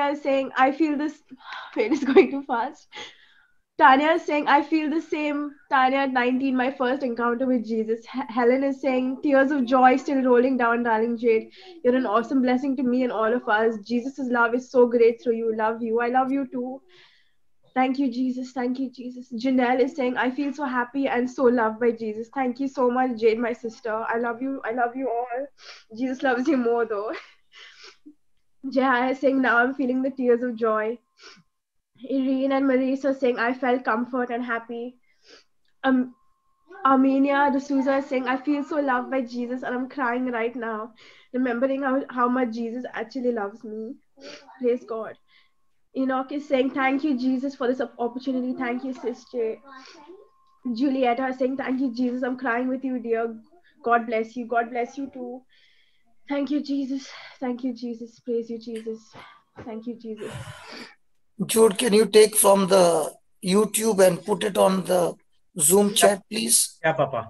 is saying, I feel this. Wait, it's going too fast. Tanya is saying, I feel the same. Tanya at 19, my first encounter with Jesus. Helen is saying, tears of joy still rolling down, darling Jade. You're an awesome blessing to me and all of us. Jesus' love is so great through you. Love you. I love you too. Thank you, Jesus. Thank you, Jesus. Janelle is saying, I feel so happy and so loved by Jesus. Thank you so much, Jade, my sister. I love you. I love you all. Jesus loves you more, though. Jaya is saying, now I'm feeling the tears of joy. Irene and Marisa are saying, I felt comfort and happy. Armenia D'Souza is saying, I feel so loved by Jesus and I'm crying right now, remembering how much Jesus actually loves me. Praise God. Enoch is saying, thank you, Jesus, for this opportunity. Thank you, sister. Julieta is saying, thank you, Jesus. I'm crying with you, dear. God bless you. God bless you too. Thank you, Jesus. Thank you, Jesus. Praise you, Jesus. Thank you, Jesus. Jude, can you take from the YouTube and put it on the Zoom chat, please? Yeah, Papa.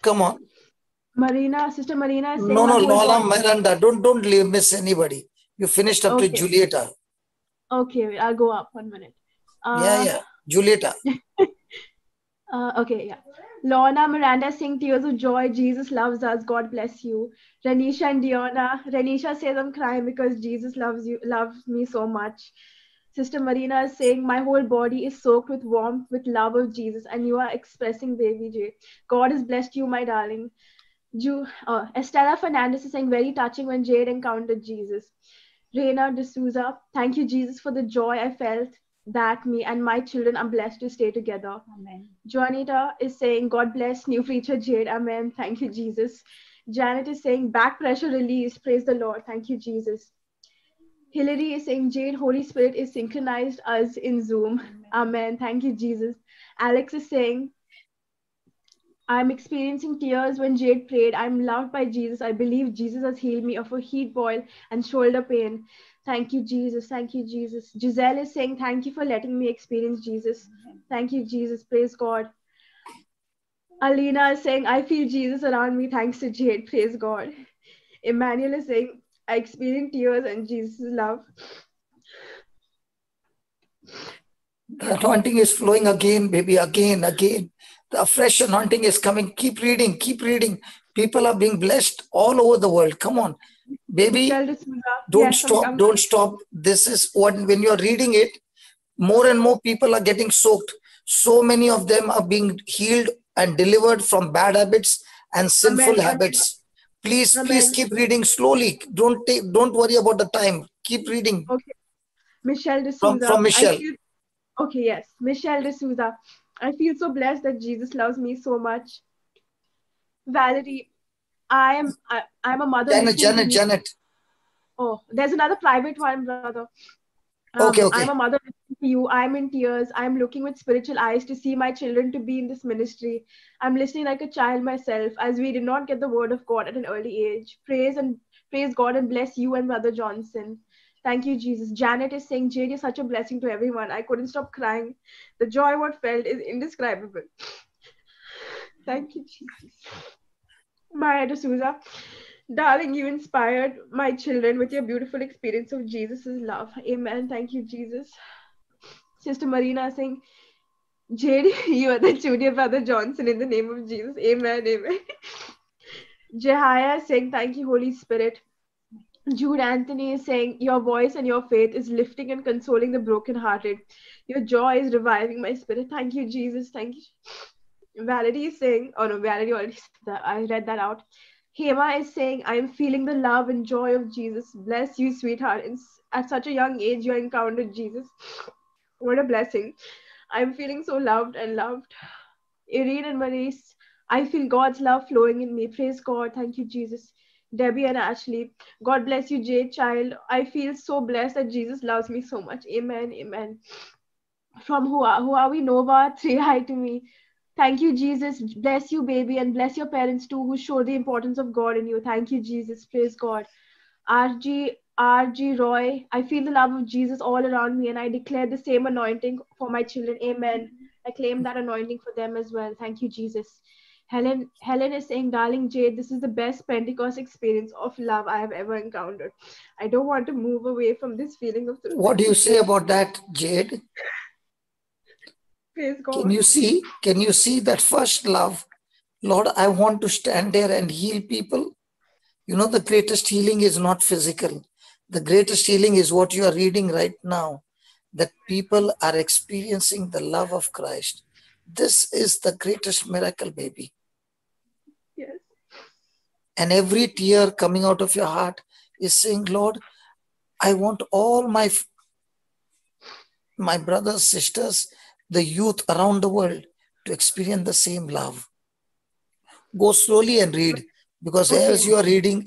Come on. Marina, Sister Marina is saying, No, Lola, Miranda, don't miss anybody. You finished up to Julieta. Okay, I'll go up 1 minute. Yeah, Julieta. Okay, yeah. Lorna Miranda saying, tears of joy. Jesus loves us. God bless you. Renisha and Diona. Renisha says, I'm crying because Jesus loves me so much. Sister Marina is saying, my whole body is soaked with warmth, with love of Jesus, and you are expressing, baby J. God has blessed you, my darling. Estella Fernandez is saying, very touching when Jade encountered Jesus. Reina D'Souza, thank you, Jesus, for the joy I felt that me and my children are blessed to stay together. Amen. Juanita is saying, God bless new preacher Jade. Amen. Thank you, Jesus. Janet is saying, back pressure released. Praise the Lord. Thank you, Jesus. Hillary is saying, Jade, Holy Spirit is synchronized us in Zoom. Amen. Thank you, Jesus. Alex is saying, I'm experiencing tears when Jade prayed. I'm loved by Jesus. I believe Jesus has healed me of a heat boil and shoulder pain. Thank you, Jesus. Thank you, Jesus. Giselle is saying, thank you for letting me experience Jesus. Thank you, Jesus. Praise God. Alina is saying, I feel Jesus around me thanks to Jade. Praise God. Emmanuel is saying, I experience tears and Jesus' love. The anointing is flowing again, baby, again. The fresh anointing is coming. Keep reading. People are being blessed all over the world. Come on, baby. Don't stop. This is what, when you're reading it, more and more people are getting soaked. So many of them are being healed and delivered from bad habits and sinful habits. Please Amen. keep reading slowly. Don't worry about the time. Keep reading. Okay. Michelle From D'Souza. Michelle. Okay, yes. Michelle D'Souza. I feel so blessed that Jesus loves me so much. Valerie, I'm a mother listening to you. Janet. Oh, there's another private one, brother. Okay. I'm a mother listening to you. I'm in tears. I'm looking with spiritual eyes to see my children to be in this ministry. I'm listening like a child myself, as we did not get the word of God at an early age. Praise God and bless you and Brother Johnson. Thank you, Jesus. Janet is saying, Jade, you're such a blessing to everyone. I couldn't stop crying. The joy what felt is indescribable. Thank you, Jesus. Maya D'Souza, darling, you inspired my children with your beautiful experience of Jesus' love. Amen. Thank you, Jesus. Sister Marina saying, Jade, you are the junior Brother Johnson in the name of Jesus. Amen. Amen. Jehaya saying, thank you, Holy Spirit. Jude Anthony is saying, your voice and your faith is lifting and consoling the brokenhearted. Your joy is reviving my spirit. Thank you, Jesus. Thank you. Valerie is saying, oh no, Valerie already said that. I read that out. Hema is saying, I am feeling the love and joy of Jesus. Bless you, sweetheart. At such a young age, you encountered Jesus. What a blessing. I'm feeling so loved and loved. Irene and Maurice, I feel God's love flowing in me. Praise God. Thank you, Jesus. Debbie and Ashley, God bless you, Jade child. I feel so blessed that Jesus loves me so much. Amen. Amen. From who are we? Nova, say hi to me. Thank you, Jesus. Bless you, baby, and bless your parents too, who show the importance of God in you. Thank you, Jesus. Praise God. RG Roy, I feel the love of Jesus all around me, and I declare the same anointing for my children. Amen. I claim that anointing for them as well. Thank you, Jesus. Helen is saying, darling Jade, this is the best Pentecost experience of love I have ever encountered. I don't want to move away from this feeling of truth. What do you say about that, Jade? Praise God. Can you see that first love? Lord, I want to stand there and heal people. You know, the greatest healing is not physical. The greatest healing is what you are reading right now, that people are experiencing the love of Christ. This is the greatest miracle, baby. Yes. And every tear coming out of your heart is saying, Lord, I want all my brothers, sisters, the youth around the world to experience the same love. Go slowly and read, because as you are reading,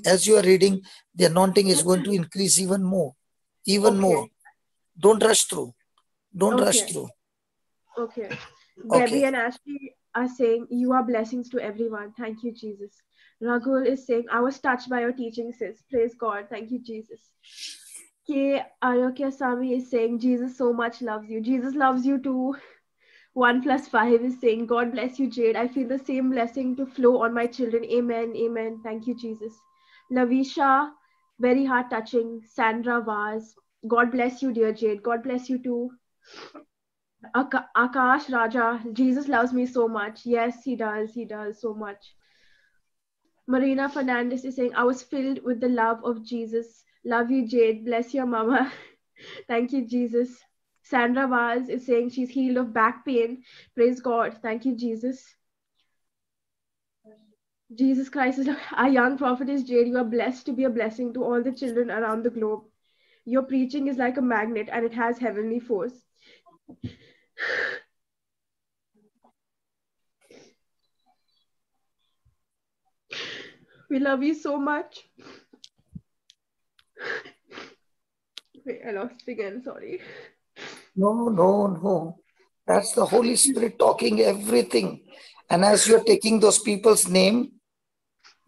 the anointing is going to increase even more. More. Don't rush through. Okay. Debbie and Ashley are saying, you are blessings to everyone. Thank you, Jesus. Raghul is saying, I was touched by your teaching, sis. Praise God. Thank you, Jesus. K. Arokya Sami is saying, Jesus so much loves you. Jesus loves you too. 1+5 is saying, God bless you, Jade. I feel the same blessing to flow on my children. Amen. Amen. Thank you, Jesus. Lavisha, very heart touching. Sandra Vaz, God bless you, dear Jade. God bless you too. Akash Raja, Jesus loves me so much. Yes, he does. He does so much. Marina Fernandez is saying, I was filled with the love of Jesus. Love you, Jade. Bless your mama. Thank you, Jesus. Sandra Vaz is saying she's healed of back pain. Praise God. Thank you, Jesus. Jesus Christ is our young prophetess Jade. You are blessed to be a blessing to all the children around the globe. Your preaching is like a magnet and it has heavenly force. We love you so much. Wait, I lost it again. Sorry. No. That's the Holy Spirit talking everything. And as you're taking those people's name,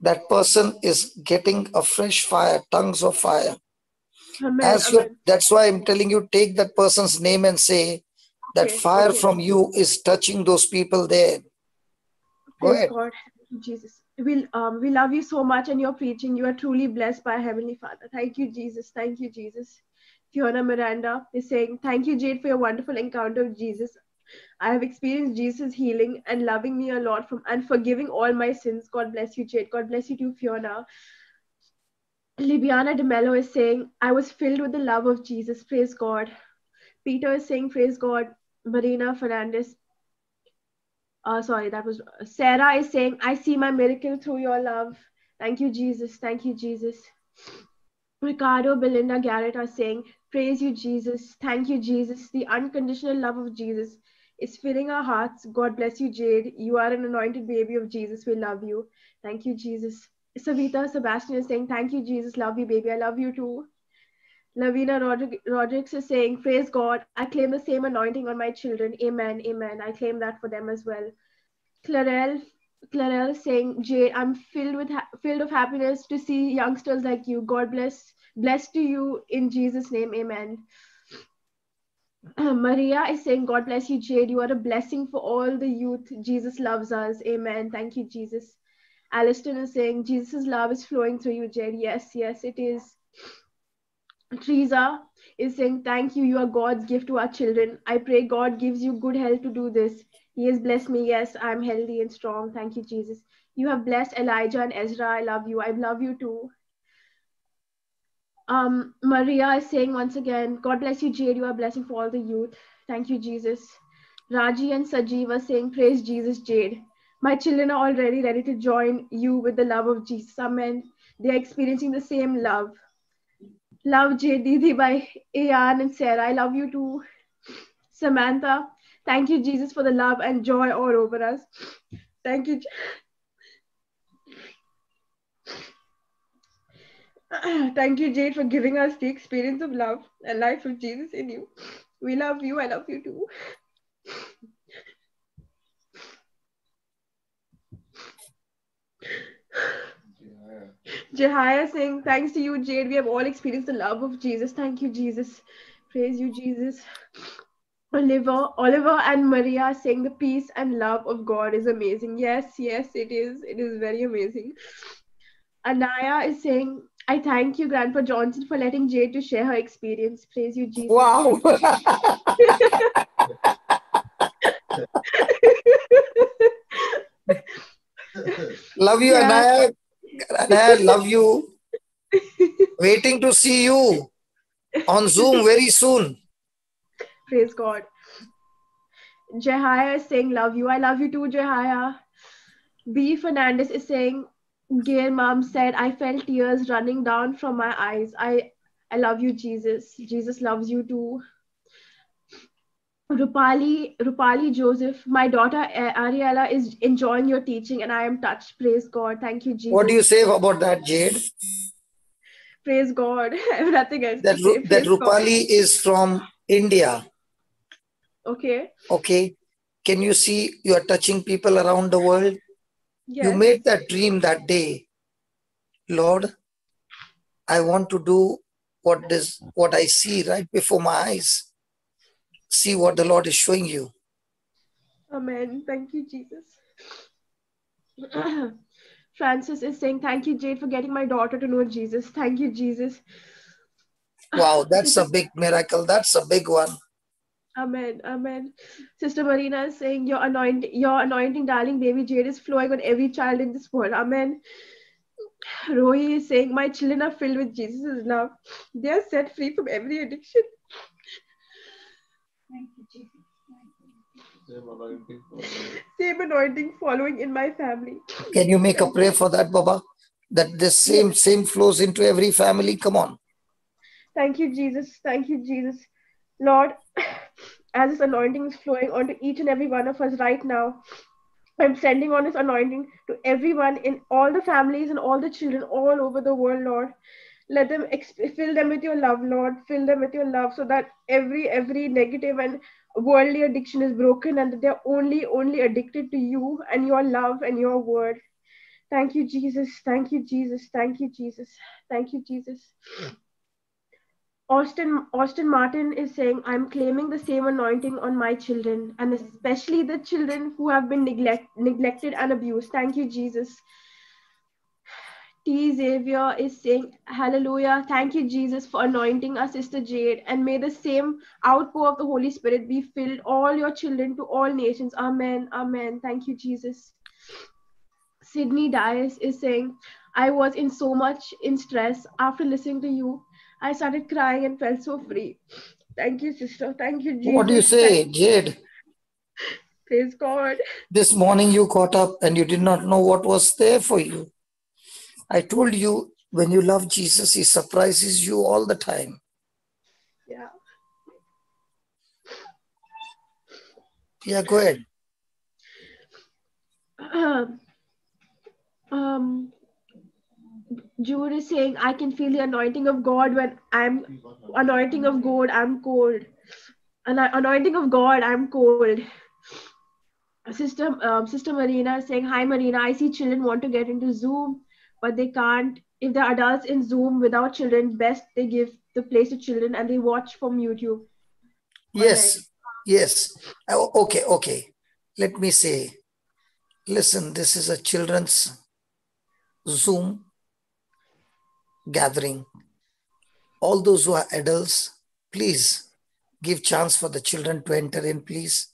that person is getting a fresh fire, tongues of fire. Amen. That's why I'm telling you, take that person's name and say that fire from you is touching those people there. Go ahead. God, Jesus. We love you so much, and your preaching. You are truly blessed by Heavenly Father. Thank you, Jesus. Thank you, Jesus. Fiona Miranda is saying, thank you, Jade, for your wonderful encounter with Jesus. I have experienced Jesus healing and loving me a lot and forgiving all my sins. God bless you, Jade. God bless you too, Fiona. Libiana de Mello is saying, I was filled with the love of Jesus. Praise God. Peter is saying, praise God. Marina Fernandez. That was Sarah is saying, I see my miracle through your love. Thank you, Jesus. Thank you, Jesus. Ricardo, Belinda, Garrett are saying, praise you, Jesus. Thank you, Jesus. The unconditional love of Jesus is filling our hearts. God bless you, Jade. You are an anointed baby of Jesus. We love you. Thank you, Jesus. Savita Sebastian is saying, thank you, Jesus. Love you, baby. I love you too. Lavina Rodriguez is saying, praise God. I claim the same anointing on my children. Amen. Amen. I claim that for them as well. Clarelle is saying, Jay, I'm filled of happiness to see youngsters like you. God bless to you in Jesus' name. Amen. Maria is saying, God bless you, Jade. You are a blessing for all the youth. Jesus loves us. Amen. Thank you, Jesus. Aliston is saying, Jesus' love is flowing through you, Jade. Yes, yes, it is. Teresa is saying, thank you. You are God's gift to our children. I pray God gives you good health to do this. He has blessed me. Yes, I'm healthy and strong. Thank you, Jesus. You have blessed Elijah and Ezra. I love you. I love you too. Maria is saying once again, God bless you, Jade. You are a blessing for all the youth. Thank you, Jesus. Raji and Sajeev are saying, praise Jesus, Jade. My children are already ready to join you with the love of Jesus. Amen. They are experiencing the same love. Love Jade Didi by Ayan and Sarah. I love you too. Samantha, thank you, Jesus, for the love and joy all over us. Thank you. Thank you, Jade, for giving us the experience of love and life of Jesus in you. We love you. I love you too. Jehaya saying, thanks to you, Jade, we have all experienced the love of Jesus. Thank you, Jesus. Praise you, Jesus. Oliver and Maria saying the peace and love of God is amazing. Yes, yes, it is. It is very amazing. Anaya is saying, I thank you, Grandpa Johnson, for letting Jade to share her experience. Praise you, Jesus. Wow. Love you, Yeah. Anaya. Anaya, love you. Waiting to see you on Zoom very soon. Praise God. Jehaya is saying, love you. I love you too, Jehaya. B. Fernandez is saying, Gail mom said, I felt tears running down from my eyes. I love you, Jesus. Jesus loves you too. Rupali Joseph, my daughter Ariella is enjoying your teaching and I am touched. Praise God. Thank you, Jesus. What do you say about that, Jade? Praise God. I have nothing else to say. That Rupali is from India. Okay. Okay. Can you see you are touching people around the world? Yes. You made that dream that day. Lord, I want to do what I see right before my eyes. See what the Lord is showing you. Amen. Thank you, Jesus. Francis is saying, thank you, Jade, for getting my daughter to know Jesus. Thank you, Jesus. Wow, that's a big miracle. That's a big one. Amen. Amen. Sister Marina is saying, your anointing, darling baby Jade, is flowing on every child in this world. Amen. Rohi is saying, my children are filled with Jesus' love. They are set free from every addiction. Thank you, Jesus. Same anointing following in my family. Can you make a prayer for that, Baba? That the same flows into every family. Come on. Thank you, Jesus. Thank you, Jesus. Lord, as this anointing is flowing onto each and every one of us right now, I'm sending on this anointing to everyone in all the families and all the children all over the world, Lord. Let them fill them with your love, Lord. Fill them with your love so that every negative and worldly addiction is broken and that they're only addicted to you and your love and your word. Thank you, Jesus. Thank you, Jesus. Thank you, Jesus. Thank you, Jesus. Austin Martin is saying, I'm claiming the same anointing on my children and especially the children who have been neglected and abused. Thank you, Jesus. T. Xavier is saying, hallelujah. Thank you, Jesus, for anointing our sister Jade. And may the same outpour of the Holy Spirit be filled all your children to all nations. Amen. Amen. Thank you, Jesus. Sydney Dias is saying, I was in so much in stress. After listening to you, I started crying and felt so free. Thank you, sister. Thank you, Jesus. What do you say, Jade? Praise God. This morning you got up and you did not know what was there for you. I told you, when you love Jesus, he surprises you all the time. Yeah. Yeah, go ahead. Jude is saying, I can feel the anointing of God when I'm anointing of God, I'm cold. Anointing of God, I'm cold. Sister Marina is saying, hi Marina, I see children want to get into Zoom, but they can't. If they're adults in Zoom without children, best they give the place to children and they watch from YouTube. Yes, Right. yes. Okay. Let me say, listen, this is a children's Zoom gathering. All those who are adults, please give chance for the children to enter in, please.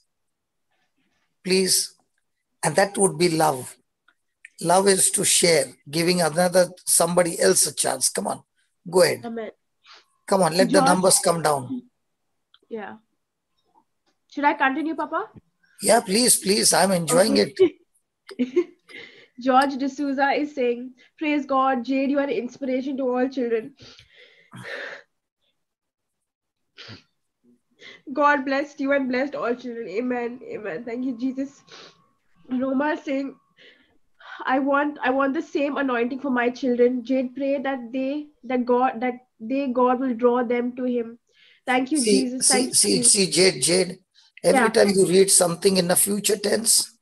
Please. And that would be love. Love is to share, giving somebody else a chance. Come on, go ahead. Amen. Come on, let the George, numbers come down. yeah. Should I continue, Papa? Yeah, please. I'm enjoying it. George D'Souza is saying, praise God, Jade, you are an inspiration to all children. God blessed you and blessed all children. Amen. Amen. Thank you, Jesus. Roma is saying, I want the same anointing for my children. Jade, pray that God will draw them to Him. Thank you, Jesus. Thank you. See, Jade. Every time you read something in the future tense,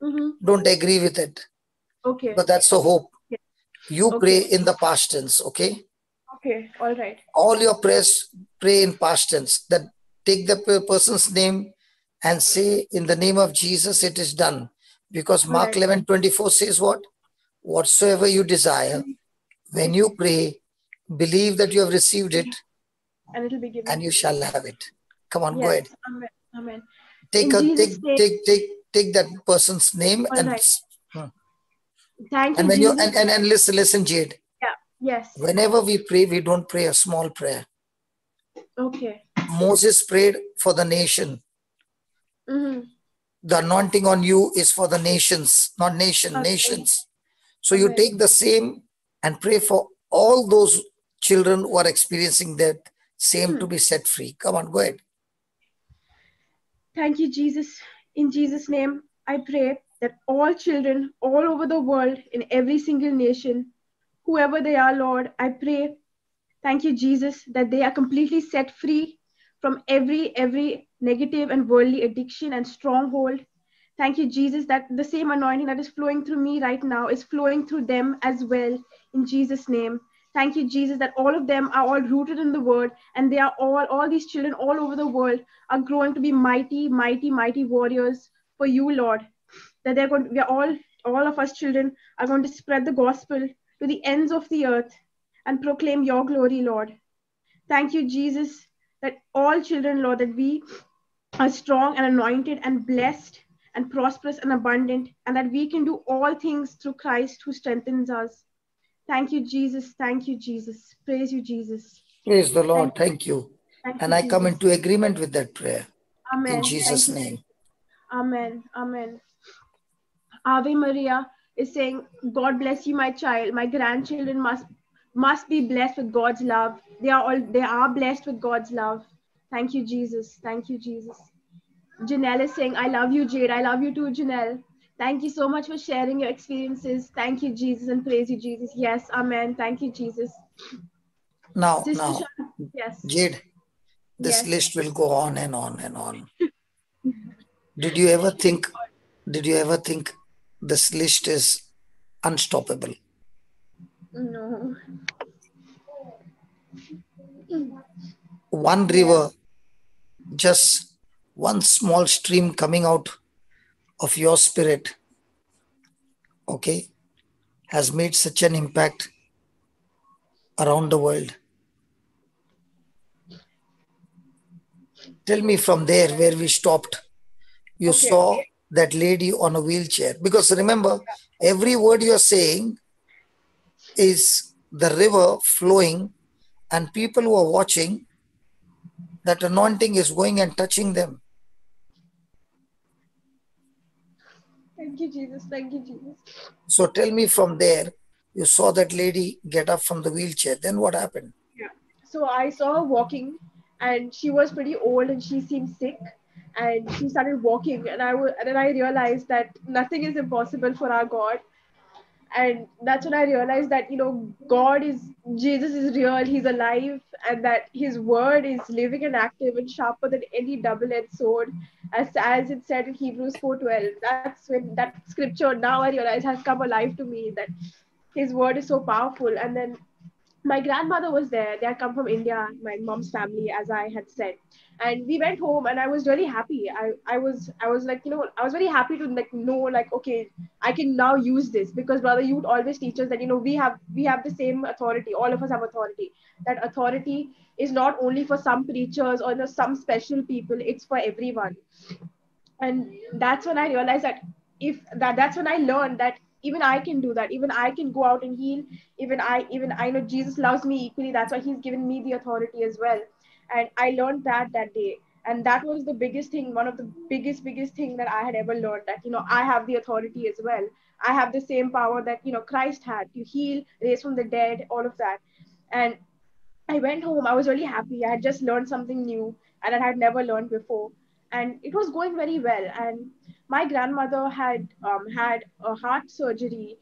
don't agree with it. Okay. But that's the hope. Yeah. You Okay. pray in the past tense, okay? Okay, all right. All your prayers, pray in past tense. That take the person's name and say, in the name of Jesus, it is done. Because All Mark right. 11:24 says what? Whatsoever you desire, when you pray, believe that you have received it, and it will be given. And you shall have it. Come on, Yes. go ahead. Amen. Amen. Take that person's name All and right. Thank you, and when you Jesus. and listen, Jade. Yeah. Yes. Whenever we pray, we don't pray a small prayer. Okay. Moses prayed for the nation. The anointing on you is for the nations, not nations. So you take the same and pray for all those children who are experiencing that same to be set free. Come on, go ahead. Thank you, Jesus. In Jesus' name, I pray that all children all over the world, in every single nation, whoever they are, Lord, I pray, thank you, Jesus, that they are completely set free from every negative and worldly addiction and stronghold. Thank you, Jesus, that the same anointing that is flowing through me right now is flowing through them as well, in Jesus' name. Thank you, Jesus, that all of them are all rooted in the word, and they are all these children all over the world are growing to be mighty, mighty, mighty warriors for you, Lord. That we are all of us children are going to spread the gospel to the ends of the earth and proclaim your glory, Lord. Thank you, Jesus, that all children, Lord, that we are strong and anointed and blessed and prosperous and abundant, and that we can do all things through Christ who strengthens us. Thank you, Jesus. Thank you, Jesus. Praise you, Jesus. Praise the Lord. Thank you. And I come into agreement with that prayer. Amen. In Jesus' name. Amen. Amen. Ave Maria is saying, God bless you, my child. My grandchildren must be blessed with God's love. They are blessed with God's love. Thank you, Jesus. Thank you, Jesus. Janelle is saying, I love you, Jade. I love you too, Janelle. Thank you so much for sharing your experiences. Thank you, Jesus, and praise you, Jesus. Yes, amen. Thank you, Jesus. Now, yes. Jade, this list will go on and on and on. Did you ever think this list is unstoppable? No. One river, just one small stream coming out of your spirit, okay, has made such an impact around the world. Tell me from there where we stopped. You saw that lady on a wheelchair. Because remember, every word you're saying is the river flowing, and people who are watching, that anointing is going and touching them. Thank you, Jesus. Thank you, Jesus. So tell me from there, You saw that lady get up from the wheelchair. Then what happened? Yeah. So I saw her walking, and she was pretty old, and she seemed sick. And she started walking, and and then I realized that nothing is impossible for our God. And that's when I realized that God is Jesus is real. He's alive, and that His word is living and active and sharper than any double-edged sword, as it said in Hebrews 4:12. That's when that scripture now I realize has come alive to me, that His word is so powerful. And then my grandmother was there. They had come from India, my mom's family, as I had said. And we went home, and I was really happy. I was like, I was very happy to like know, like, okay, I can now use this, because brother, you would always teach us that we have the same authority. All of us have authority. That authority is not only for some preachers or some special people. It's for everyone. And that's when I realized that if that's when I learned that even I can do that. Even I can go out and heal. Even I know Jesus loves me equally. That's why He's given me the authority as well. And I learned that day. And that was the biggest thing, one of the biggest thing that I had ever learned, that I have the authority as well. I have the same power that Christ had to heal, raise from the dead, all of that. And I went home. I was really happy. I had just learned something new and I had never learned before. And it was going very well. And my grandmother had a heart surgery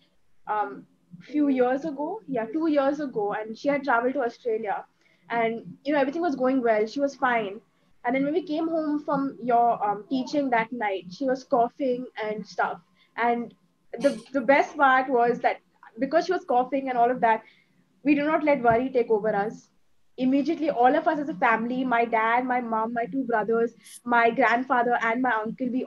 few years ago. Yeah, 2 years ago. And she had traveled to Australia. And, everything was going well. She was fine. And then when we came home from your teaching that night, she was coughing and stuff. And the best part was that because she was coughing and all of that, we do not let worry take over us. Immediately, all of us as a family, my dad, my mom, my two brothers, my grandfather, and my uncle, we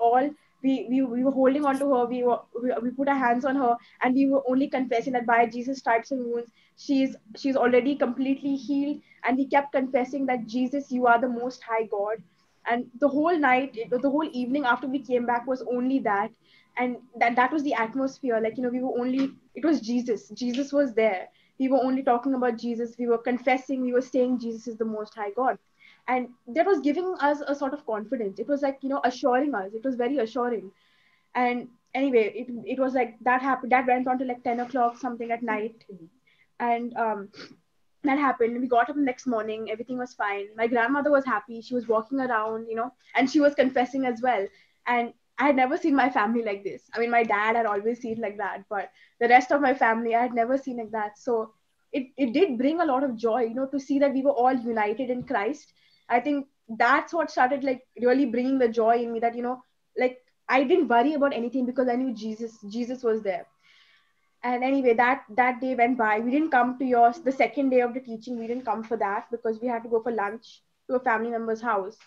were holding on to her. We put our hands on her, and we were only confessing that by Jesus' stripes and wounds, she's already completely healed. And we kept confessing that Jesus, you are the Most High God. And the whole night, the whole evening after we came back was only that. And that was the atmosphere. Like, we were only, it was Jesus. Jesus was there. We were only talking about Jesus. We were confessing, we were saying Jesus is the Most High God. And that was giving us a sort of confidence. It was like, assuring us. It was very assuring. And anyway, it was like that happened. That went on to like 10 o'clock, something at night. And that happened. We got up the next morning. Everything was fine. My grandmother was happy. She was walking around, and she was confessing as well. And I had never seen my family like this. I mean, my dad had always seen like that, but the rest of my family, I had never seen like that. So it did bring a lot of joy, to see that we were all united in Christ. I think that's what started like really bringing the joy in me, that, like I didn't worry about anything because I knew Jesus was there. And anyway, that day went by. We didn't come to yours the second day of the teaching. We didn't come for that because we had to go for lunch to a family member's house.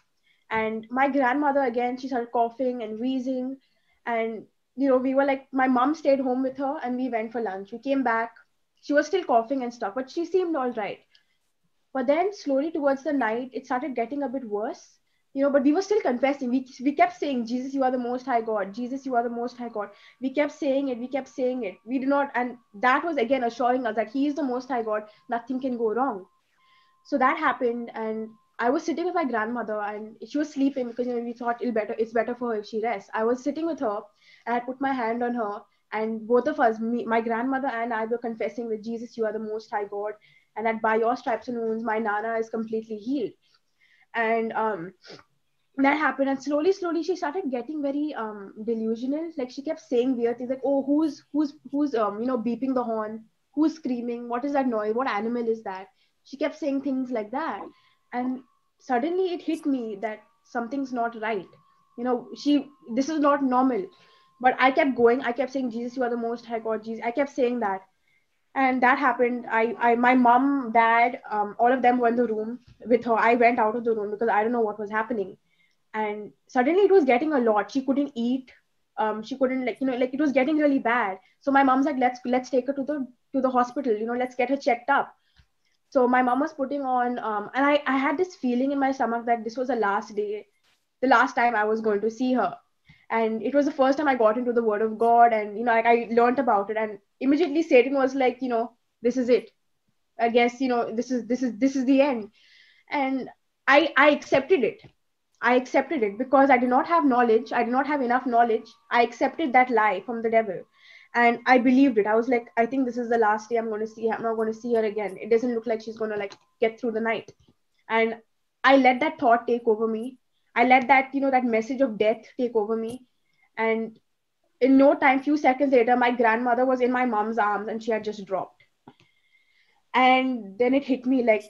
And my grandmother, again, she started coughing and wheezing. And we were like, my mom stayed home with her and we went for lunch. We came back. She was still coughing and stuff, but she seemed all right. But then slowly towards the night, it started getting a bit worse. But we were still confessing. We kept saying, Jesus, you are the Most High God. Jesus, you are the Most High God. We kept saying it. We kept saying it. We did not, and that was again assuring us that He is the Most High God. Nothing can go wrong. So that happened, and I was sitting with my grandmother, and she was sleeping because we thought it's better for her if she rests. I was sitting with her, and I put my hand on her, and both of us, my grandmother and I, were confessing that Jesus, you are the Most High God, and that by your stripes and wounds, my nana is completely healed. And that happened, and slowly she started getting very delusional. Like she kept saying weird things, like, oh, who's beeping the horn, who's screaming, what is that noise, what animal is that? She kept saying things like that. And suddenly it hit me that something's not right. This is not normal. But I kept going. I kept saying, Jesus, you are the Most High God. Jesus, I kept saying that. And that happened. My mom, dad, all of them were in the room with her. I went out of the room because I don't know what was happening. And suddenly it was getting a lot. She couldn't eat. She couldn't, like it was getting really bad. So my mom's like, let's take her to the hospital. Let's get her checked up. So my mom was putting on, and I had this feeling in my stomach that this was the last time I was going to see her. And it was the first time I got into the Word of God, and like I learned about it. And immediately Satan was like, this is it. I guess this is the end. And I accepted it. I accepted it because I did not have knowledge. I did not have enough knowledge. I accepted that lie from the devil. And I believed it. I was like, I think this is the last day I'm going to see her. I'm not going to see her again. It doesn't look like she's going to like get through the night. And I let that thought take over me. I let that, that message of death take over me. And in no time, few seconds later, my grandmother was in my mom's arms and she had just dropped. And then it hit me like,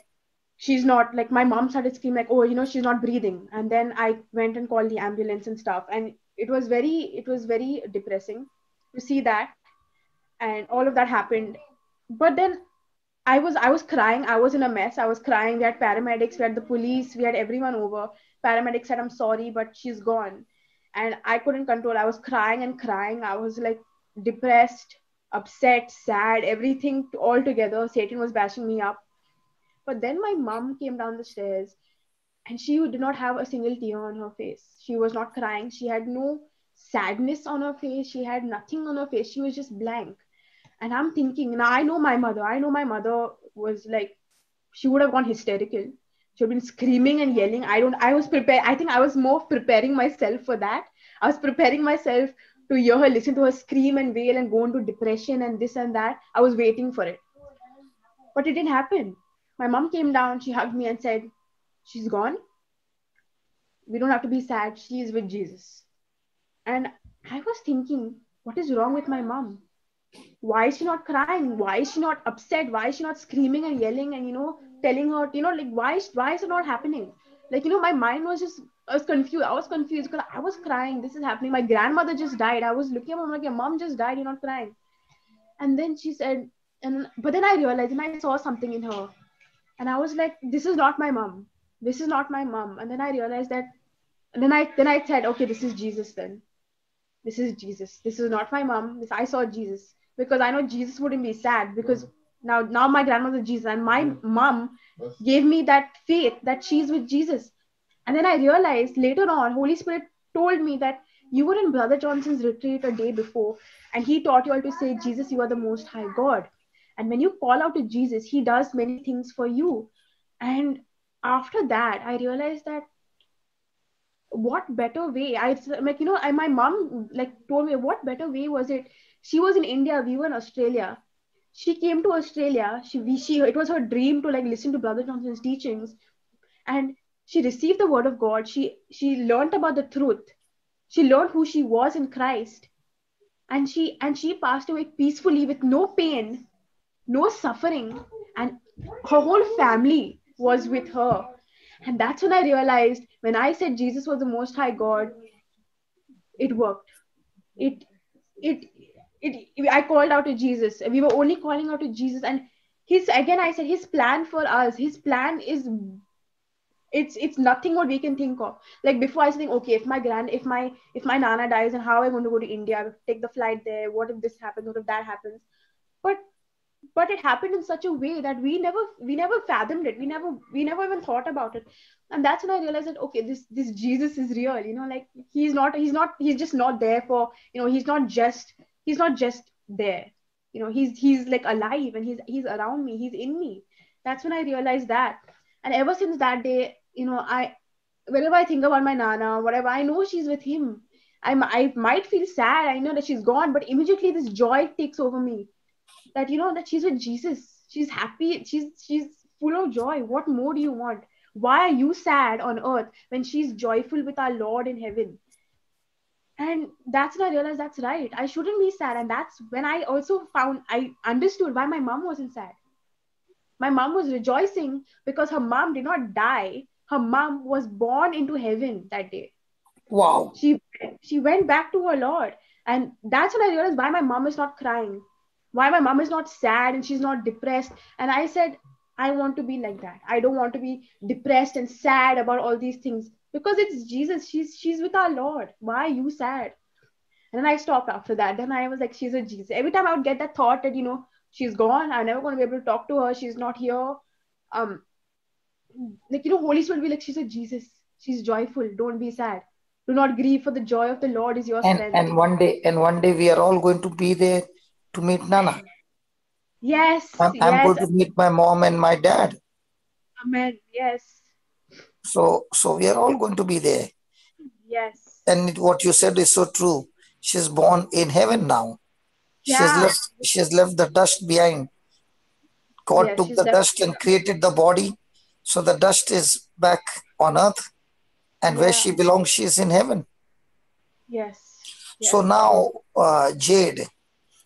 she's not, like, my mom started screaming like, oh, she's not breathing. And then I went and called the ambulance and stuff. And it was very depressing to see that. And all of that happened. But then I was crying. I was in a mess. I was crying. We had paramedics, we had the police, we had everyone over. Paramedics said, I'm sorry, but she's gone. And I couldn't control. I was crying and crying. I was like depressed, upset, sad, everything all together. Satan was bashing me up. But then my mom came down the stairs and she did not have a single tear on her face. She was not crying. She had no sadness on her face. She had nothing on her face. She was just blank. And I'm thinking, now I know my mother. I know my mother was like, she would have gone hysterical. She would have been screaming and yelling. I was prepared. I think I was more preparing myself for that. I was preparing myself to hear her, listen to her scream and wail and go into depression and this and that. I was waiting for it. But it didn't happen. My mom came down, she hugged me and said, she's gone. We don't have to be sad. She is with Jesus. And I was thinking, what is wrong with my mom? Why is she not crying? Why is she not upset? Why is she not screaming and yelling and, telling her, like, why is it not happening? Like, my mind was just, I was confused because I was crying. This is happening. My grandmother just died. I was looking at her, I'm like, your mom just died. You're not crying. And then she said, but then I realized and I saw something in her. And I was like, this is not my mom. This is not my mom. And then I realized that, and then I said, okay, this is Jesus then. This is Jesus. This is not my mom. I saw Jesus. Because I know Jesus wouldn't be sad because now my grandmother Jesus and my mom gave me that faith that she's with Jesus. And then I realized later on, Holy Spirit told me that you were in Brother Johnson's retreat a day before and he taught you all to say, Jesus, you are the most high God. And when you call out to Jesus, he does many things for you. And after that, I realized that what better way? My mom like told me what better way was it? She was in India, we were in Australia. She came to Australia. It was her dream to like listen to Brother Johnson's teachings, and she received the word of God. She learned about the truth. She learned who she was in Christ, and she passed away peacefully with no pain, no suffering, and her whole family was with her. And that's when I realized when I said Jesus was the most high God, it worked. It it I called out to Jesus. We were only calling out to Jesus. And I said his plan for us, his plan is it's nothing what we can think of. Like before I was thinking, okay, if my nana dies and how am I going to go to India, take the flight there, what if this happens, what if that happens? But it happened in such a way that we never fathomed it. We never even thought about it. And that's when I realized that okay, this Jesus is real. Like he's just not there for, he's not just there. He's like alive and he's around me, he's in me. That's when I realized that. And ever since that day, I whenever I think about my nana, whatever, I know she's with him. I might feel sad, I know that she's gone, but immediately this joy takes over me, that that she's with Jesus. She's happy. She's full of joy. What more do you want? Why are you sad on earth when she's joyful with our Lord in heaven? And that's when I realized that's right. I shouldn't be sad. And that's when I understood why my mom wasn't sad. My mom was rejoicing because her mom did not die. Her mom was born into heaven that day. Wow. She went back to her Lord. And that's when I realized why my mom is not crying, why my mom is not sad and she's not depressed. And I said, I want to be like that. I don't want to be depressed and sad about all these things because it's Jesus. She's with our Lord. Why are you sad? And then I stopped after that. Then I was like, she's a Jesus. Every time I would get that thought that, she's gone, I'm never going to be able to talk to her, she's not here. Holy Spirit will be like, she's a Jesus. She's joyful. Don't be sad. Do not grieve, for the joy of the Lord is your strength. And one day we are all going to be there to meet Nana. Yes. I'm going to meet my mom and my dad. Amen. Yes. So we are all going to be there. Yes. And what you said is so true. She's born in heaven now. Yeah. She has left the dust behind. God Yes, took she's the dust and created the body. So the dust is back on earth. And where Yeah. she belongs, she is in heaven. Yes. So Yes. now, Jade,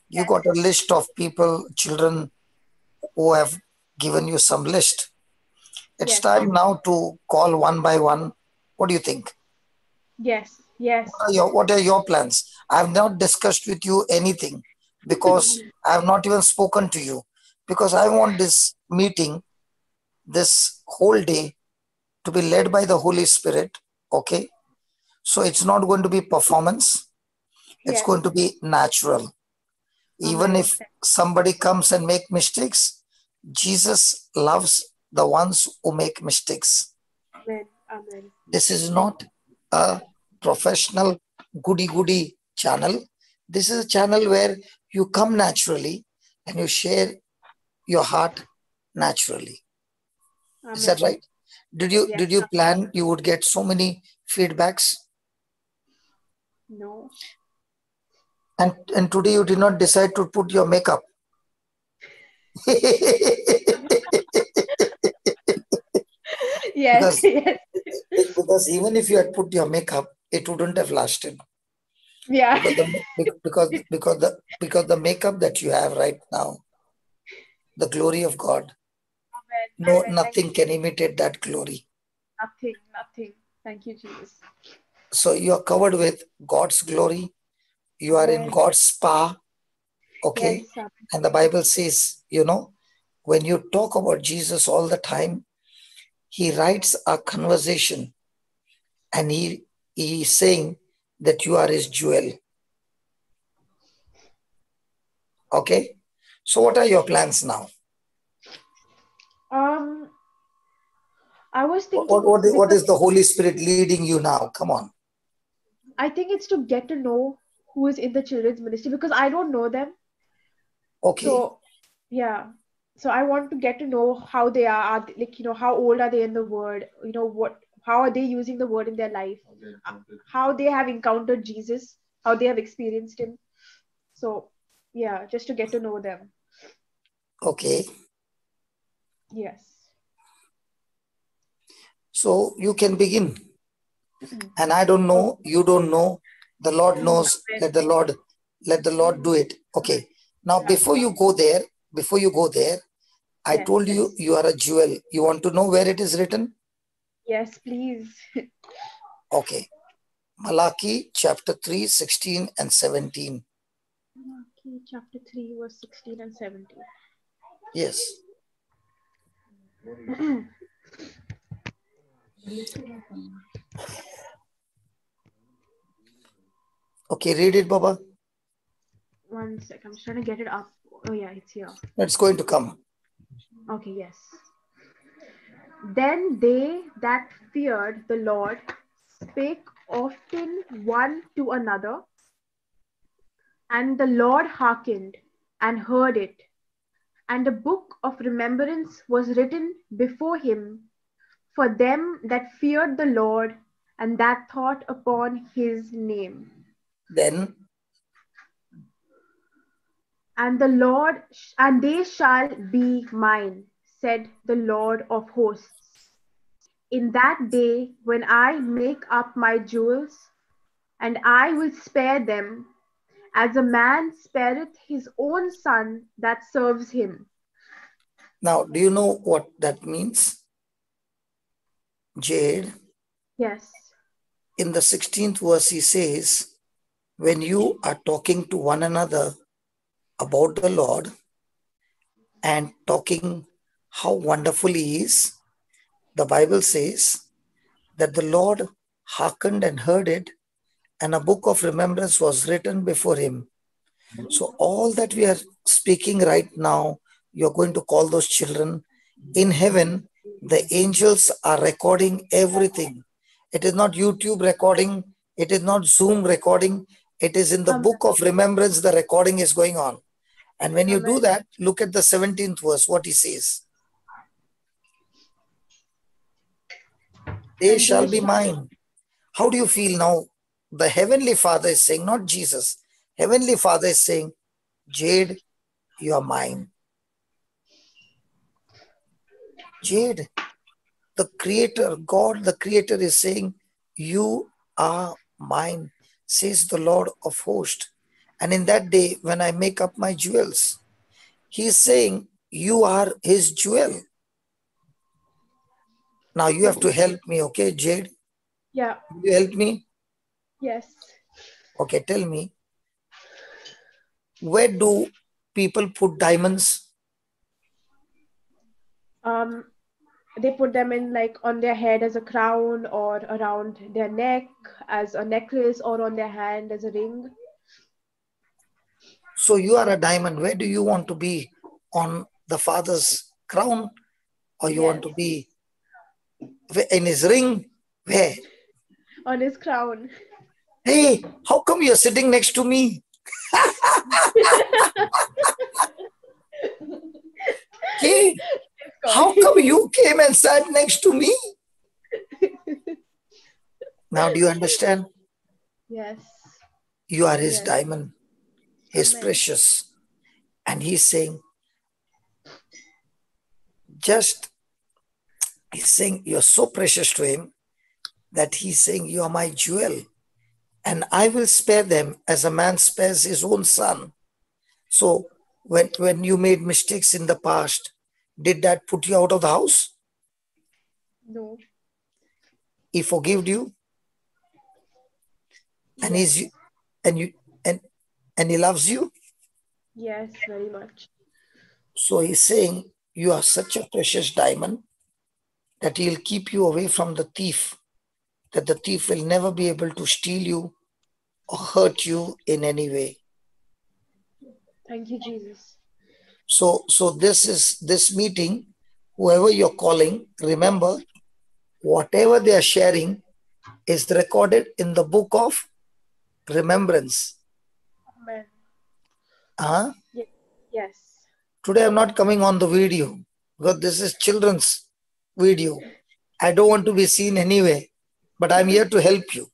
you Yes. got a list of people, children who have given you some list. It's Yes. time now to call one by one. What do you think? Yes. Yes. What are your plans? I have not discussed with you anything because I have not even spoken to you, because I want this meeting, this whole day, to be led by the Holy Spirit. Okay. So it's not going to be performance. It's Yes. going to be natural. Even Amen. if somebody comes and make mistakes, Jesus loves the ones who make mistakes. Amen. Amen. This is not a professional goody channel. This is a channel where you come naturally and you share your heart naturally. Is that Amen. right? Did Yes. you plan you would get so many feedbacks? No. And today you did not decide to put your makeup. Yes. because Yes. because even if you had put your makeup, it wouldn't have lasted. Yeah. Because the makeup that you have right now, the glory of God, Amen. no, Amen. nothing can imitate that glory. Nothing. Nothing. Thank you, Jesus. So you are covered with God's glory. You are in Yes. God's spa. Yes. Okay. Amen. And the Bible says, when you talk about Jesus all the time, he writes a conversation and he is saying that you are his jewel. Okay. So what are your plans now? I was What, thinking what, what because is the Holy Spirit leading you now? Come on. I think it's to get to know who is in the children's ministry because I don't know them. Okay. So, yeah. So I want to get to know how they are, like, how old are they in the word? How are they using the word in their life? How they have encountered Jesus, how they have experienced him. So, yeah, just to get to know them. Okay. Yes. So you can begin. And I don't know, you don't know, the Lord knows. Let the Lord do it. Okay. Now before you go there, I Yes. told you you are a jewel. You want to know where it is written? Yes, please. Okay. Malachi chapter 3, 16 and 17. Malachi chapter 3, verse 16 and 17. Yes. Okay, read it, Baba. One sec, I'm just trying to get it up. Oh yeah, it's here. It's going to come. Okay, yes. Then they that feared the Lord spake often one to another, and the Lord hearkened and heard it, and a book of remembrance was written before him for them that feared the Lord and that thought upon his name. Then And they shall be mine, said the Lord of hosts, in that day when I make up my jewels, and I will spare them, as a man spareth his own son that serves him. now, do you know what that means, Jade? Yes. In the 16th verse, he says, when you are talking to one another about the Lord and talking how wonderful he is, the Bible says that the Lord hearkened and heard it, and a book of remembrance was written before him. So all that we are speaking right now, you're going to call those children. In heaven, the angels are recording everything. It is not YouTube recording. It is not Zoom recording. It is in the Amen. book of remembrance, the recording is going on. And when you do Amen. that, look at the 17th verse, what he says. They And shall they be shall. mine. How do you feel now? The Heavenly Father is saying, not Jesus. Heavenly Father is saying, Jade, you are mine. Jade, the Creator, God, the Creator is saying, you are mine, says the Lord of hosts. And in that day, when I make up my jewels, he is saying, you are his jewel. Now you have to help me, okay, Jade? Yeah. Will you help me? Yes. Okay, tell me, where do people put diamonds? They put them in like on their head as a crown, or around their neck as a necklace, or on their hand as a ring. So you are a diamond. Where do you want to be? On the Father's crown? Or you want to be in his ring? Where? On his crown. Hey, how come you're sitting next to me? Hey, how come you came and sat next to me? Now do you understand? Yes. You are his Yes. diamond, his Amen. precious. And he's saying, he's saying you're so precious to him that he's saying you are my jewel, and I will spare them as a man spares his own son. So when you made mistakes in the past, did that put you out of the house? No. He forgave you, and Yes. and he loves you. Yes, very much. So he's saying you are such a precious diamond that he'll keep you away from the thief, that the thief will never be able to steal you or hurt you in any way. Thank you, Jesus. So this meeting, whoever you're calling, remember, whatever they are sharing is recorded in the book of remembrance. Amen. Uh-huh. Yes. Today I'm not coming on the video because this is children's video. I don't want to be seen anyway, but I'm here to help you.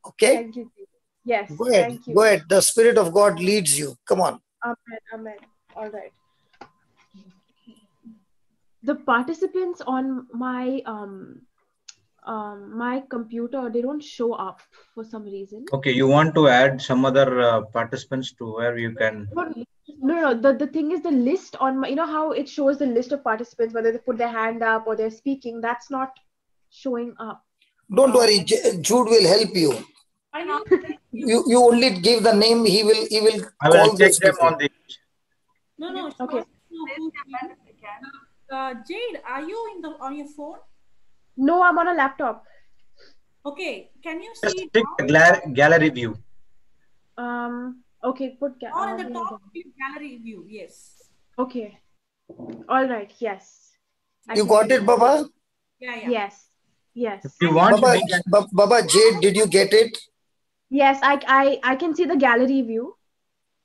Okay? Thank you. Yes. Go ahead. Thank you. Go ahead. The Spirit of God leads you. Come on. Amen. Amen. All right. The participants on my my computer, they don't show up for some reason. Okay, you want to add some other participants to where you can. No. The thing is, the list on my, you know how it shows the list of participants, whether they put their hand up or they're speaking, that's not showing up. Don't worry. Jude will help you. You only give the name. He will I will call check those them people. on the. No. Okay. Jade, are you on your phone? No, I'm on a laptop. Okay, can you Just see pick the gallery view. Okay, put or in the top gallery view? Yes. Okay. All right. Yes. You got it, Baba? Yeah. Yes. If you want, Baba, we can. Baba Jade, did you get it? Yes, I can see the gallery view.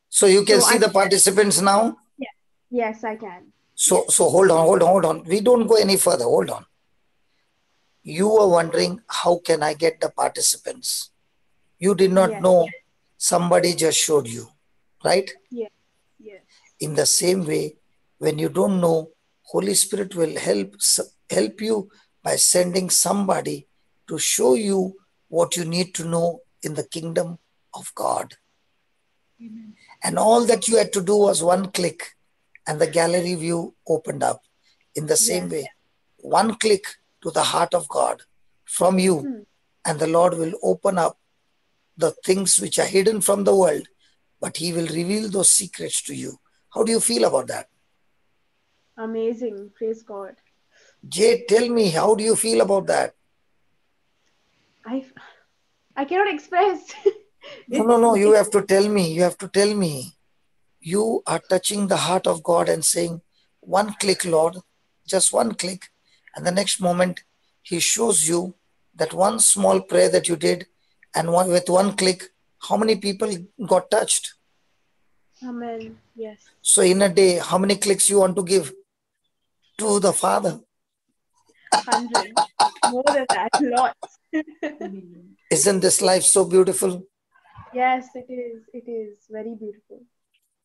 So you can see the participants now? Yes, I can. So hold on. We don't go any further. Hold on. You were wondering, how can I get the participants? You did not know. Somebody just showed you, right? Yes. In the same way, when you don't know, Holy Spirit will help you by sending somebody to show you what you need to know in the kingdom of God. Amen. And all that you had to do was one click and the gallery view opened up. In the same way, one click to the heart of God from you, and the Lord will open up the things which are hidden from the world, but he will reveal those secrets to you. How do you feel about that? Amazing. Praise God. Jade, tell me, how do you feel about that? I cannot express. No. You have to tell me. You are touching the heart of God and saying, one click, Lord, just one click. And the next moment, he shows you that one small prayer that you did, and with one click, how many people got touched? Amen. Yes. So in a day, how many clicks you want to give to the Father? 100. More than that. Lots. Isn't this life so beautiful? Yes, it is. It is very beautiful.